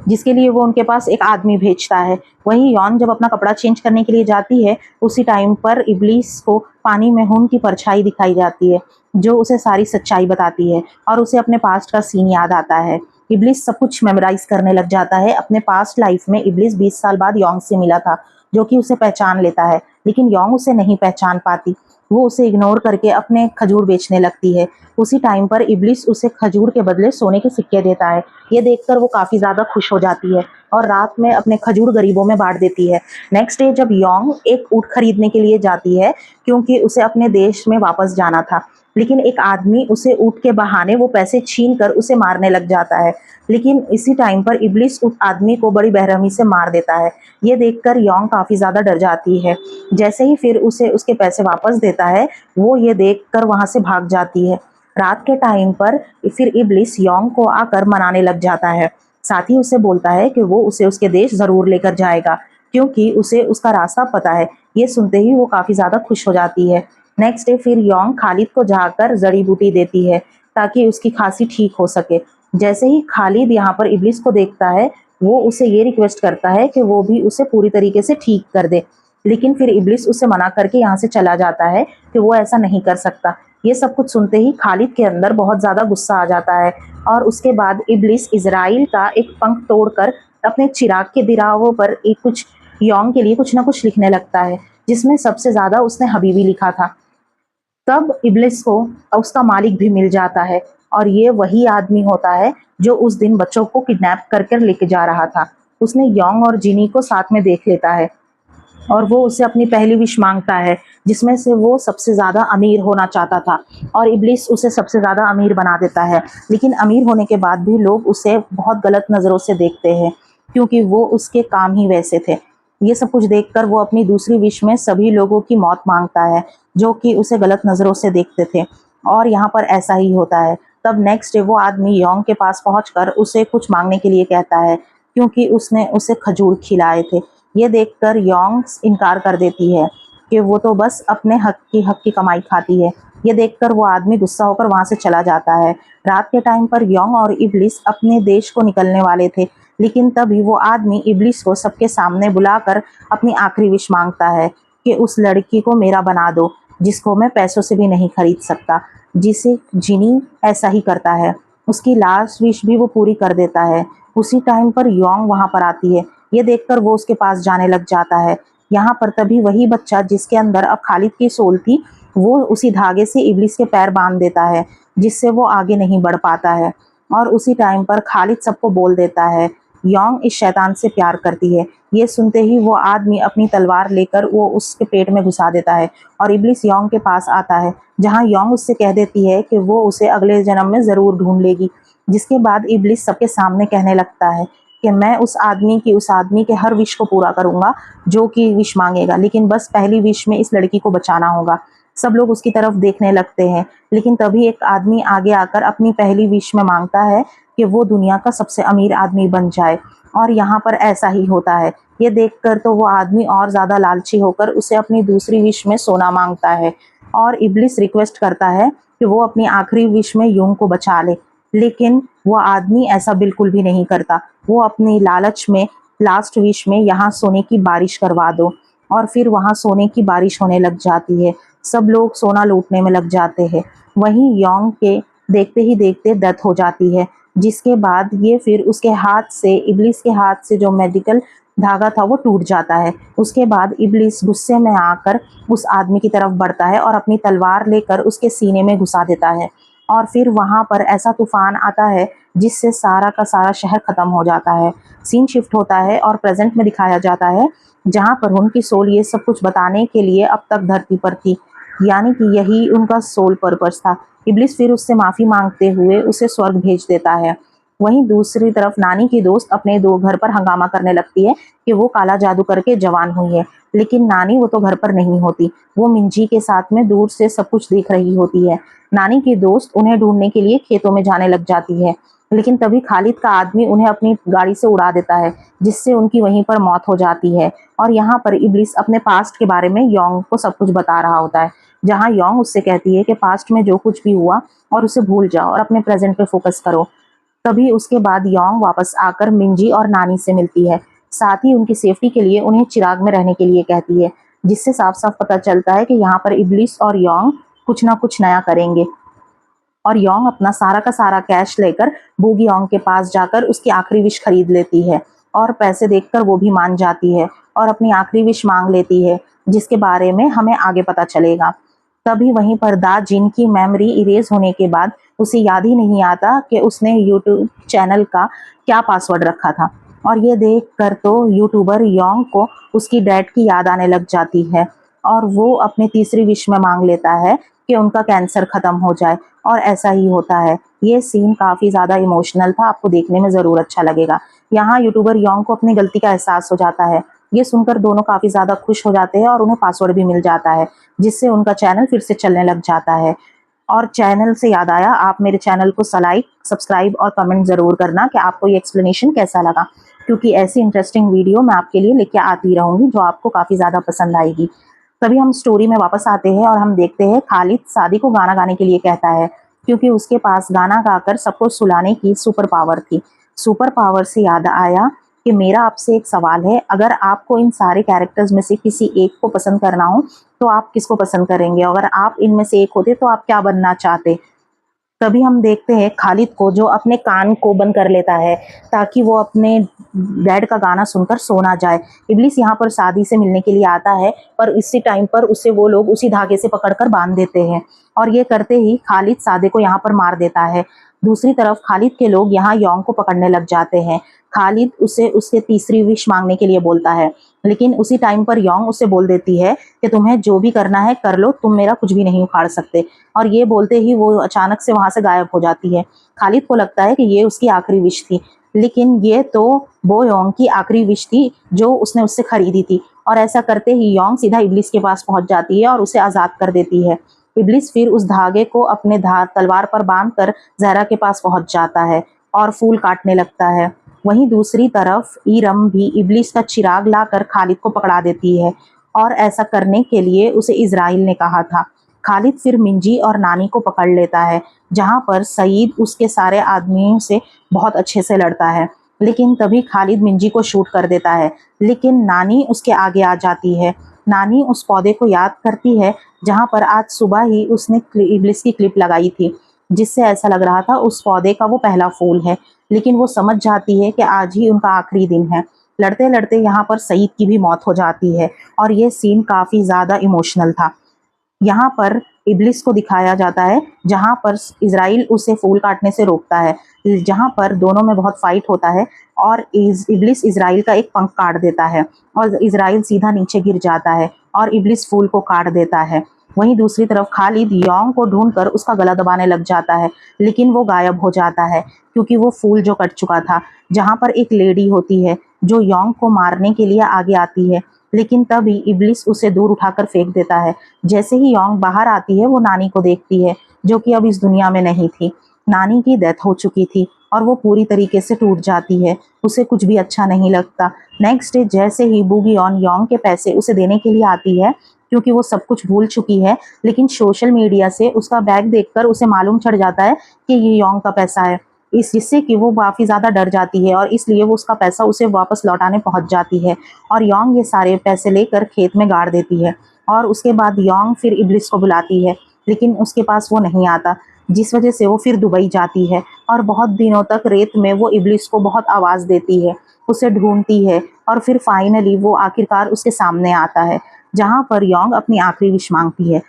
जिसके लिए वो उनके पास एक आदमी भेजता है। वहीं यौन जब अपना कपड़ा चेंज करने के लिए जाती है, उसी टाइम पर इब्लिस को पानी में हुन की परछाई दिखाई जाती है, जो उसे सारी सच्चाई बताती है और उसे अपने पास्ट का सीन याद आता है। इब्लिस सब कुछ मेमोराइज करने लग जाता है। अपने पास्ट लाइफ में इब्लिस 20 साल बाद योंग से मिला था, जो कि उसे पहचान लेता है, लेकिन योंग उसे नहीं पहचान पाती। वो उसे इग्नोर करके अपने खजूर बेचने लगती है। उसी टाइम पर इब्लिस उसे खजूर के बदले सोने के सिक्के देता है। ये देखकर वो काफी ज्यादा खुश हो जाती है और रात में अपने खजूर गरीबों में बांट देती है। नेक्स्ट डे जब योंग एक ऊँट खरीदने के लिए जाती है, क्योंकि उसे अपने देश में वापस जाना था, लेकिन एक आदमी उसे ऊँट के बहाने वो पैसे छीन कर उसे मारने लग जाता है। लेकिन इसी टाइम पर इब्लिस उस आदमी को बड़ी बेरहमी से मार देता है। ये देखकर योंग काफी ज्यादा डर जाती है। जैसे ही फिर उसे उसके पैसे वापस देता है, वो ये देखकर वहां से भाग जाती है। रात के टाइम पर फिर इब्लिस योंग को आकर मनाने लग जाता है। साथ ही उसे बोलता है कि वो उसे उसके देश जरूर लेकर जाएगा, क्योंकि उसे उसका रास्ता पता है। ये सुनते ही वो काफी ज्यादा खुश हो जाती है। नेक्स्ट डे फिर योंग खालिद को जाकर जड़ी बूटी देती है ताकि उसकी खांसी ठीक हो सके। जैसे ही खालिद यहाँ पर इब्लिस को देखता है, वो उसे ये रिक्वेस्ट करता है कि वो भी उसे पूरी तरीके से ठीक कर दे, लेकिन फिर इब्लिस उसे मना करके यहाँ से चला जाता है कि वो ऐसा नहीं कर सकता। ये सब कुछ सुनते ही खालिद के अंदर बहुत ज्यादा गुस्सा आ जाता है और उसके बाद इब्लिस इजराइल का एक पंख तोड़कर अपने चिराग के दिरावों पर एक कुछ योंग के लिए कुछ ना कुछ लिखने लगता है, जिसमें सबसे ज्यादा उसने हबीबी लिखा था। तब इब्लिस को उसका मालिक भी मिल जाता है और ये वही आदमी होता है जो उस दिन बच्चों को किडनैप कर लेके जा रहा था। उसने योंग और जिनी को साथ में देख लेता है और वो उसे अपनी पहली विश मांगता है, जिसमें से वो सबसे ज्यादा अमीर होना चाहता था और इब्लिस उसे सबसे ज्यादा अमीर बना देता है। लेकिन अमीर होने के बाद भी लोग उसे बहुत गलत नजरों से देखते हैं, क्योंकि वो उसके काम ही वैसे थे। ये सब कुछ देखकर वो अपनी दूसरी विश में सभी लोगों की मौत मांगता है, जो कि उसे गलत नजरों से देखते थे, और यहाँ पर ऐसा ही होता है। तब नेक्स्ट डे वो आदमी योंग के पास पहुंचकर उसे कुछ मांगने के लिए कहता है, क्योंकि उसने उसे खजूर खिलाए थे। ये देखकर योंग इनकार कर देती है कि वो तो बस अपने हक की कमाई खाती है। ये देखकर वो आदमी गुस्सा होकर वहां से चला जाता है। रात के टाइम पर योंग और इब्लिस अपने देश को निकलने वाले थे, लेकिन तभी वो आदमी इब्लिस को सबके सामने बुलाकर अपनी आखिरी विश मांगता है कि उस लड़की को मेरा बना दो, जिसको मैं पैसों से भी नहीं खरीद सकता, जिसे जिनी ऐसा ही करता है। उसकी लास्ट विश भी वो पूरी कर देता है। उसी टाइम पर योंग वहां पर आती है। ये देखकर वो उसके पास जाने लग जाता है। यहाँ पर तभी वही बच्चा जिसके अंदर अब खालिद की सोल थी, वो उसी धागे से इब्लिस के पैर बांध देता है, जिससे वो आगे नहीं बढ़ पाता है। और उसी टाइम पर खालिद सबको बोल देता है, योंग इस शैतान से प्यार करती है। ये सुनते ही वो आदमी अपनी तलवार लेकर वो उसके पेट में घुसा देता है और इब्लिस योंग के पास आता है, जहाँ योंग उससे कह देती है कि वो उसे अगले जन्म में जरूर ढूंढ लेगी। जिसके बाद इब्लिस सबके सामने कहने लगता है कि मैं उस आदमी के हर विश को पूरा करूंगा जो कि विश मांगेगा, लेकिन बस पहली विश में इस लड़की को बचाना होगा। सब लोग उसकी तरफ देखने लगते हैं, लेकिन तभी एक आदमी आगे आकर अपनी पहली विश में मांगता है कि वो दुनिया का सबसे अमीर आदमी बन जाए, और यहाँ पर ऐसा ही होता है। ये देखकर तो वो आदमी और ज्यादा लालची होकर उसे अपनी दूसरी विश में सोना मांगता है और इब्लिस रिक्वेस्ट करता है कि वो अपनी आखिरी विश में योंग को बचा ले, लेकिन वो आदमी ऐसा बिल्कुल भी नहीं करता। वो अपनी लालच में लास्ट विश में यहाँ सोने की बारिश करवा दो, और फिर वहाँ सोने की बारिश होने लग जाती है। सब लोग सोना लूटने में लग जाते हैं। वहीं योंग के देखते ही देखते डेथ हो जाती है। जिसके बाद ये फिर उसके हाथ से, इब्लिस के हाथ से जो मेडिकल धागा था वो टूट जाता है। उसके बाद इब्लिस गुस्से में आकर उस आदमी की तरफ बढ़ता है और अपनी तलवार लेकर उसके सीने में घुसा देता है। और फिर वहाँ पर ऐसा तूफान आता है जिससे सारा का सारा शहर खत्म हो जाता है। सीन शिफ्ट होता है और प्रेजेंट में दिखाया जाता है, जहाँ पर उनकी सोल ये सब कुछ बताने के लिए अब तक धरती पर थी, यानी कि यही उनका सोल पर्पस था। इब्लिस फिर उससे माफ़ी मांगते हुए उसे स्वर्ग भेज देता है। वहीं दूसरी तरफ नानी की दोस्त अपने दो घर पर हंगामा करने लगती है कि वो काला जादू करके जवान हुई है, लेकिन नानी वो तो घर पर नहीं होती, वो मिंजी के साथ में दूर से सब कुछ देख रही होती है। नानी की दोस्त उन्हें ढूंढने के लिए खेतों में जाने लग जाती है, लेकिन तभी खालिद का आदमी उन्हें अपनी गाड़ी से उड़ा देता है, जिससे उनकी वहीं पर मौत हो जाती है। और यहाँ पर इब्लिस अपने पास्ट के बारे में योंग को सब कुछ बता रहा होता है, जहाँ योंग उससे कहती है कि पास्ट में जो कुछ भी हुआ और उसे भूल जाओ और अपने प्रेजेंट पे फोकस करो। तभी उसके बाद योंग वापस आकर मिंजी और नानी से मिलती है, साथ ही उनकी सेफ्टी के लिए उन्हें चिराग में रहने के लिए कहती है, जिससे साफ साफ पता चलता है कि यहाँ पर इब्लिस और योंग कुछ ना कुछ नया करेंगे। और योंग अपना सारा का सारा कैश लेकर बूगी योंग के पास जाकर उसकी आखिरी विश खरीद लेती है और पैसे देखकर वो भी मान जाती है और अपनी आखिरी विश मांग लेती है, जिसके बारे में हमें आगे पता चलेगा। तभी वहीं पर दा जिन की मेमोरी इरेज होने के बाद उसे याद ही नहीं आता कि उसने यूट्यूब चैनल का क्या पासवर्ड रखा था। और ये देख कर तो यूट्यूबर योंग को उसकी डैड की याद आने लग जाती है और वो अपनी तीसरी विश में मांग लेता है कि उनका कैंसर खत्म हो जाए, और ऐसा ही होता है। ये सीन काफ़ी ज़्यादा इमोशनल था, आपको देखने में ज़रूर अच्छा लगेगा। यहाँ यूट्यूबर योंग को अपनी गलती का एहसास हो जाता है। ये सुनकर दोनों काफ़ी ज़्यादा खुश हो जाते हैं और उन्हें पासवर्ड भी मिल जाता है, जिससे उनका चैनल फिर से चलने लग जाता है। और चैनल से याद आया, आप मेरे चैनल को लाइक, सब्सक्राइब और कमेंट ज़रूर करना कि आपको ये एक्सप्लेनेशन कैसा लगा, क्योंकि ऐसी इंटरेस्टिंग वीडियो मैं आपके लिए लेके आती रहूँगी जो आपको काफ़ी ज़्यादा पसंद आएगी। तभी हम स्टोरी में वापस आते हैं और हम देखते हैं खालिद सादी को गाना गाने के लिए कहता है, क्योंकि उसके पास गाना गाकर सबको सुलाने की सुपर पावर थी। सुपर पावर से याद आया कि मेरा आपसे एक सवाल है, अगर आपको इन सारे कैरेक्टर्स में से किसी एक को पसंद करना हो तो आप किसको पसंद करेंगे? अगर आप इनमें से एक होते तो आप क्या बनना चाहते? तभी हम देखते हैं खालिद को, जो अपने कान को बंद कर लेता है ताकि वो अपने डैड का गाना सुनकर सो ना जाए। इब्लिस यहाँ पर सादी से मिलने के लिए आता है, पर इसी टाइम पर उसे वो लोग उसी धागे से पकड़कर बांध देते हैं और ये करते ही खालिद सादे को यहाँ पर मार देता है। दूसरी तरफ खालिद के लोग यहाँ योंग को पकड़ने लग जाते हैं। खालिद उसे उसके तीसरी विश मांगने के लिए बोलता है, लेकिन उसी टाइम पर योंग उसे बोल देती है कि तुम्हें जो भी करना है कर लो, तुम मेरा कुछ भी नहीं उखाड़ सकते। और ये बोलते ही वो अचानक से वहां से गायब हो जाती है। खालिद को लगता है कि ये उसकी आखिरी विश थी, लेकिन ये तो बो योंग की आखिरी विश थी जो उसने उससे खरीदी थी। और ऐसा करते ही योंग सीधा इब्लिस के पास पहुंच जाती है और उसे आजाद कर देती है। इब्लिस फिर उस धागे को अपने तलवार पर बांधकर जहरा के पास पहुंच जाता है और फूल काटने लगता है। वहीं दूसरी तरफ ईरम भी इब्लिस का चिराग लाकर खालिद को पकड़ा देती है, और ऐसा करने के लिए उसे इजराइल ने कहा था। खालिद फिर मिंजी और नानी को पकड़ लेता है, जहां पर सईद उसके सारे आदमियों से बहुत अच्छे से लड़ता है। लेकिन तभी खालिद मिंजी को शूट कर देता है, लेकिन नानी उसके आगे आ जाती है। नानी उस पौधे को याद करती है जहां पर आज सुबह ही उसने इब्लिस की क्लिप लगाई थी, जिससे ऐसा लग रहा था उस पौधे का वो पहला फूल है। लेकिन वो समझ जाती है कि आज ही उनका आखिरी दिन है। लड़ते लड़ते यहाँ पर सईद की भी मौत हो जाती है और ये सीन काफ़ी ज़्यादा इमोशनल था। यहाँ पर इब्लिस को दिखाया जाता है, जहाँ पर इजराइल उसे फूल काटने से रोकता है, जहाँ पर दोनों में बहुत फाइट होता है और इब्लिस इजराइल का एक पंख काट देता है और इजराइल सीधा नीचे गिर जाता है और इब्लिस फूल को काट देता है। वहीं दूसरी तरफ खालिद योंग को ढूंढकर उसका गला दबाने लग जाता है, लेकिन वो गायब हो जाता है क्योंकि वो फूल जो कट चुका था। जहाँ पर एक लेडी होती है जो योंग को मारने के लिए आगे आती है, लेकिन तभी इब्लिस उसे दूर उठाकर फेंक देता है। जैसे ही योंग बाहर आती है वो नानी को देखती है, जो कि अब इस दुनिया में नहीं थी। नानी की डेथ हो चुकी थी और वो पूरी तरीके से टूट जाती है, उसे कुछ भी अच्छा नहीं लगता। नेक्स्ट डे जैसे ही बूगी ऑन योंग के पैसे उसे देने के लिए आती है, क्योंकि वो सब कुछ भूल चुकी है, लेकिन सोशल मीडिया से उसका बैग देखकर उसे मालूम चढ़ जाता है कि ये योंग का पैसा है, इस जिससे कि वो काफ़ी ज़्यादा डर जाती है और इसलिए वो उसका पैसा उसे वापस लौटाने पहुंच जाती है। और योंग ये सारे पैसे लेकर खेत में गाड़ देती है और उसके बाद योंग फिर इब्लिस को बुलाती है, लेकिन उसके पास वो नहीं आता। जिस वजह से वो फिर दुबई जाती है और बहुत दिनों तक रेत में वो इब्लिस को बहुत आवाज़ देती है, उसे ढूंढती है और फिर फाइनली वो आखिरकार उसके सामने आता है, जहाँ पर योंग अपनी आखिरी विश मांगती है,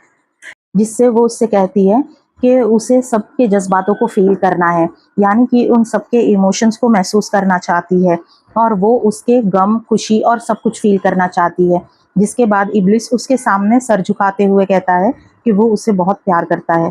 जिससे वो उससे कहती है कि उसे सबके जज्बातों को फील करना है, यानी कि उन सबके इमोशंस को महसूस करना चाहती है और वो उसके गम, खुशी और सब कुछ फील करना चाहती है। जिसके बाद इब्लिस उसके सामने सर झुकाते हुए कहता है कि वो उसे बहुत प्यार करता है,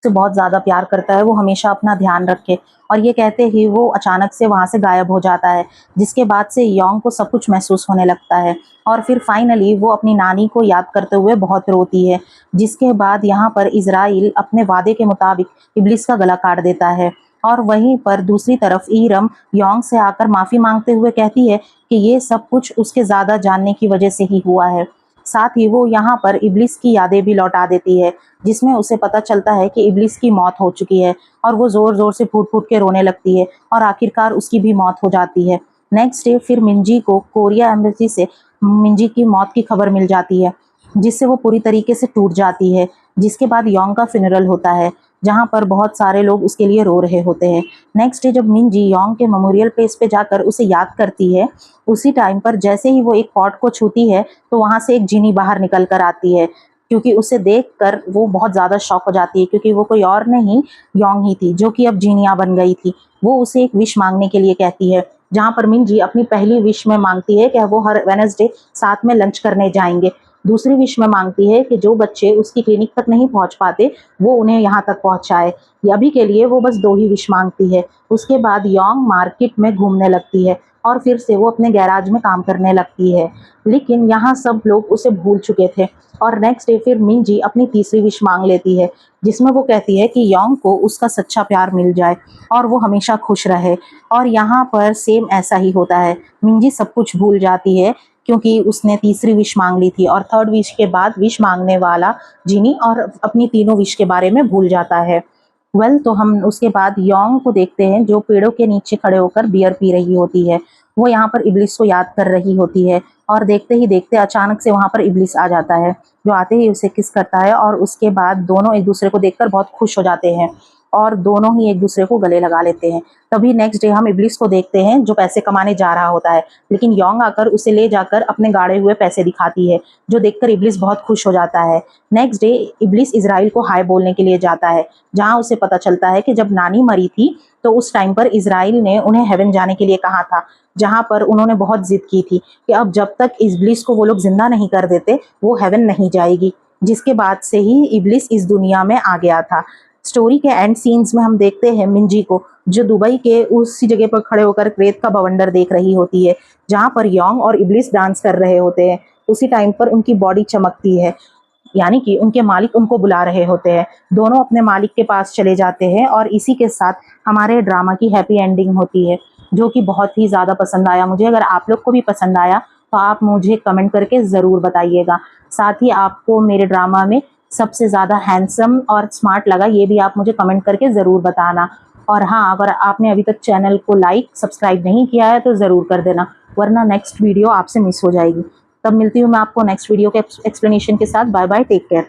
से बहुत ज़्यादा प्यार करता है, वो हमेशा अपना ध्यान रखे। और ये कहते ही वो अचानक से वहाँ से गायब हो जाता है, जिसके बाद से योंग को सब कुछ महसूस होने लगता है और फिर फाइनली वो अपनी नानी को याद करते हुए बहुत रोती है। जिसके बाद यहाँ पर इज़राइल अपने वादे के मुताबिक इब्लिस का गला काट देता है और वहीं पर दूसरी तरफ ईरम योंग से आकर माफ़ी मांगते हुए कहती है कि ये सब कुछ उसके ज़्यादा जानने की वजह से ही हुआ है। साथ ही वो यहाँ पर इब्लिस की यादें भी लौटा देती है, जिसमें उसे पता चलता है कि इब्लिस की मौत हो चुकी है और वो ज़ोर ज़ोर से फूट फूट के रोने लगती है और आखिरकार उसकी भी मौत हो जाती है। नेक्स्ट डे फिर मिंजी को कोरिया एम्बेसी से मिंजी की मौत की खबर मिल जाती है, जिससे वो पूरी तरीके से टूट जाती है। जिसके बाद योंग का फ्यूनरल होता है, जहाँ पर बहुत सारे लोग उसके लिए रो रहे होते हैं। नेक्स्ट डे जब मिंजी योंग के मेमोरियल प्लेस पे जाकर उसे याद करती है, उसी टाइम पर जैसे ही वो एक पॉट को छूती है तो वहाँ से एक जिनी बाहर निकल कर आती है, क्योंकि उसे देखकर वो बहुत ज़्यादा शॉक हो जाती है, क्योंकि वो कोई और नहीं योंग ही थी, जो कि अब जीनिया बन गई थी। वो उसे एक विश मांगने के लिए कहती है, जहाँ पर मिंजी अपनी पहली विश में मांगती है कि वो हर वेडनेसडे साथ में लंच करने जाएंगे। दूसरी विश में मांगती है कि जो बच्चे उसकी क्लिनिक तक नहीं पहुंच पाते वो उन्हें यहाँ तक पहुंचाए। अभी के लिए वो बस 2 ही विश मांगती है। उसके बाद योंग मार्केट में घूमने लगती है और फिर से वो अपने गैराज में काम करने लगती है, लेकिन यहाँ सब लोग उसे भूल चुके थे। और नेक्स्ट डे फिर मिंजी अपनी तीसरी विश मांग लेती है, जिसमें वो कहती है कि योंग को उसका सच्चा प्यार मिल जाए और वो हमेशा खुश रहे। और यहाँ पर सेम ऐसा ही होता है, मिंजी सब कुछ भूल जाती है, क्योंकि उसने तीसरी विश मांग ली थी और थर्ड विश के बाद विश मांगने वाला जिनी और अपनी तीनों विश के बारे में भूल जाता है। तो हम उसके बाद योंग को देखते हैं, जो पेड़ों के नीचे खड़े होकर बियर पी रही होती है। वो यहाँ पर इब्लिस को याद कर रही होती है और देखते ही देखते अचानक से वहाँ पर इब्लिस आ जाता है, जो आते ही उसे किस करता है और उसके बाद दोनों एक दूसरे को देखकर बहुत खुश हो जाते हैं और दोनों ही एक दूसरे को गले लगा लेते हैं। तभी नेक्स्ट डे हम इब्लिस को देखते हैं, जो पैसे कमाने जा रहा होता है, लेकिन योंग आकर उसे ले जाकर अपने गाड़े हुए पैसे दिखाती है, जो देखकर इब्लिस बहुत खुश हो जाता है। नेक्स्ट डे इब्लिस इज़राइल को हाय बोलने के लिए जाता है, जहाँ उसे पता चलता है कि जब नानी मरी थी तो उस टाइम पर इज़राइल ने उन्हें हेवन जाने के लिए कहा था, जहाँ पर उन्होंने बहुत जिद की थी कि अब जब तक इब्लिस को वो लोग जिंदा नहीं कर देते वो हेवन नहीं जाएगी। जिसके बाद से ही इब्लिस इस दुनिया में आ गया था। स्टोरी के एंड सीन्स में हम देखते हैं मिंजी को, जो दुबई के उसी जगह पर खड़े होकर रेत का बवंडर देख रही होती है, जहाँ पर योंग और इब्लिस डांस कर रहे होते हैं। उसी टाइम पर उनकी बॉडी चमकती है, यानी कि उनके मालिक उनको बुला रहे होते हैं। दोनों अपने मालिक के पास चले जाते हैं और इसी के साथ हमारे ड्रामा की हैप्पी एंडिंग होती है, जो कि बहुत ही ज़्यादा पसंद आया मुझे। अगर आप लोग को भी पसंद आया तो आप मुझे कमेंट करके ज़रूर बताइएगा। साथ ही आपको मेरे ड्रामा में सबसे ज़्यादा हैंडसम और स्मार्ट लगा, ये भी आप मुझे कमेंट करके ज़रूर बताना। और हाँ, अगर आपने अभी तक चैनल को लाइक सब्सक्राइब नहीं किया है तो ज़रूर कर देना, वरना नेक्स्ट वीडियो आपसे मिस हो जाएगी। तब मिलती हूँ मैं आपको नेक्स्ट वीडियो के एक्सप्लेनेशन के साथ। Bye bye, take care.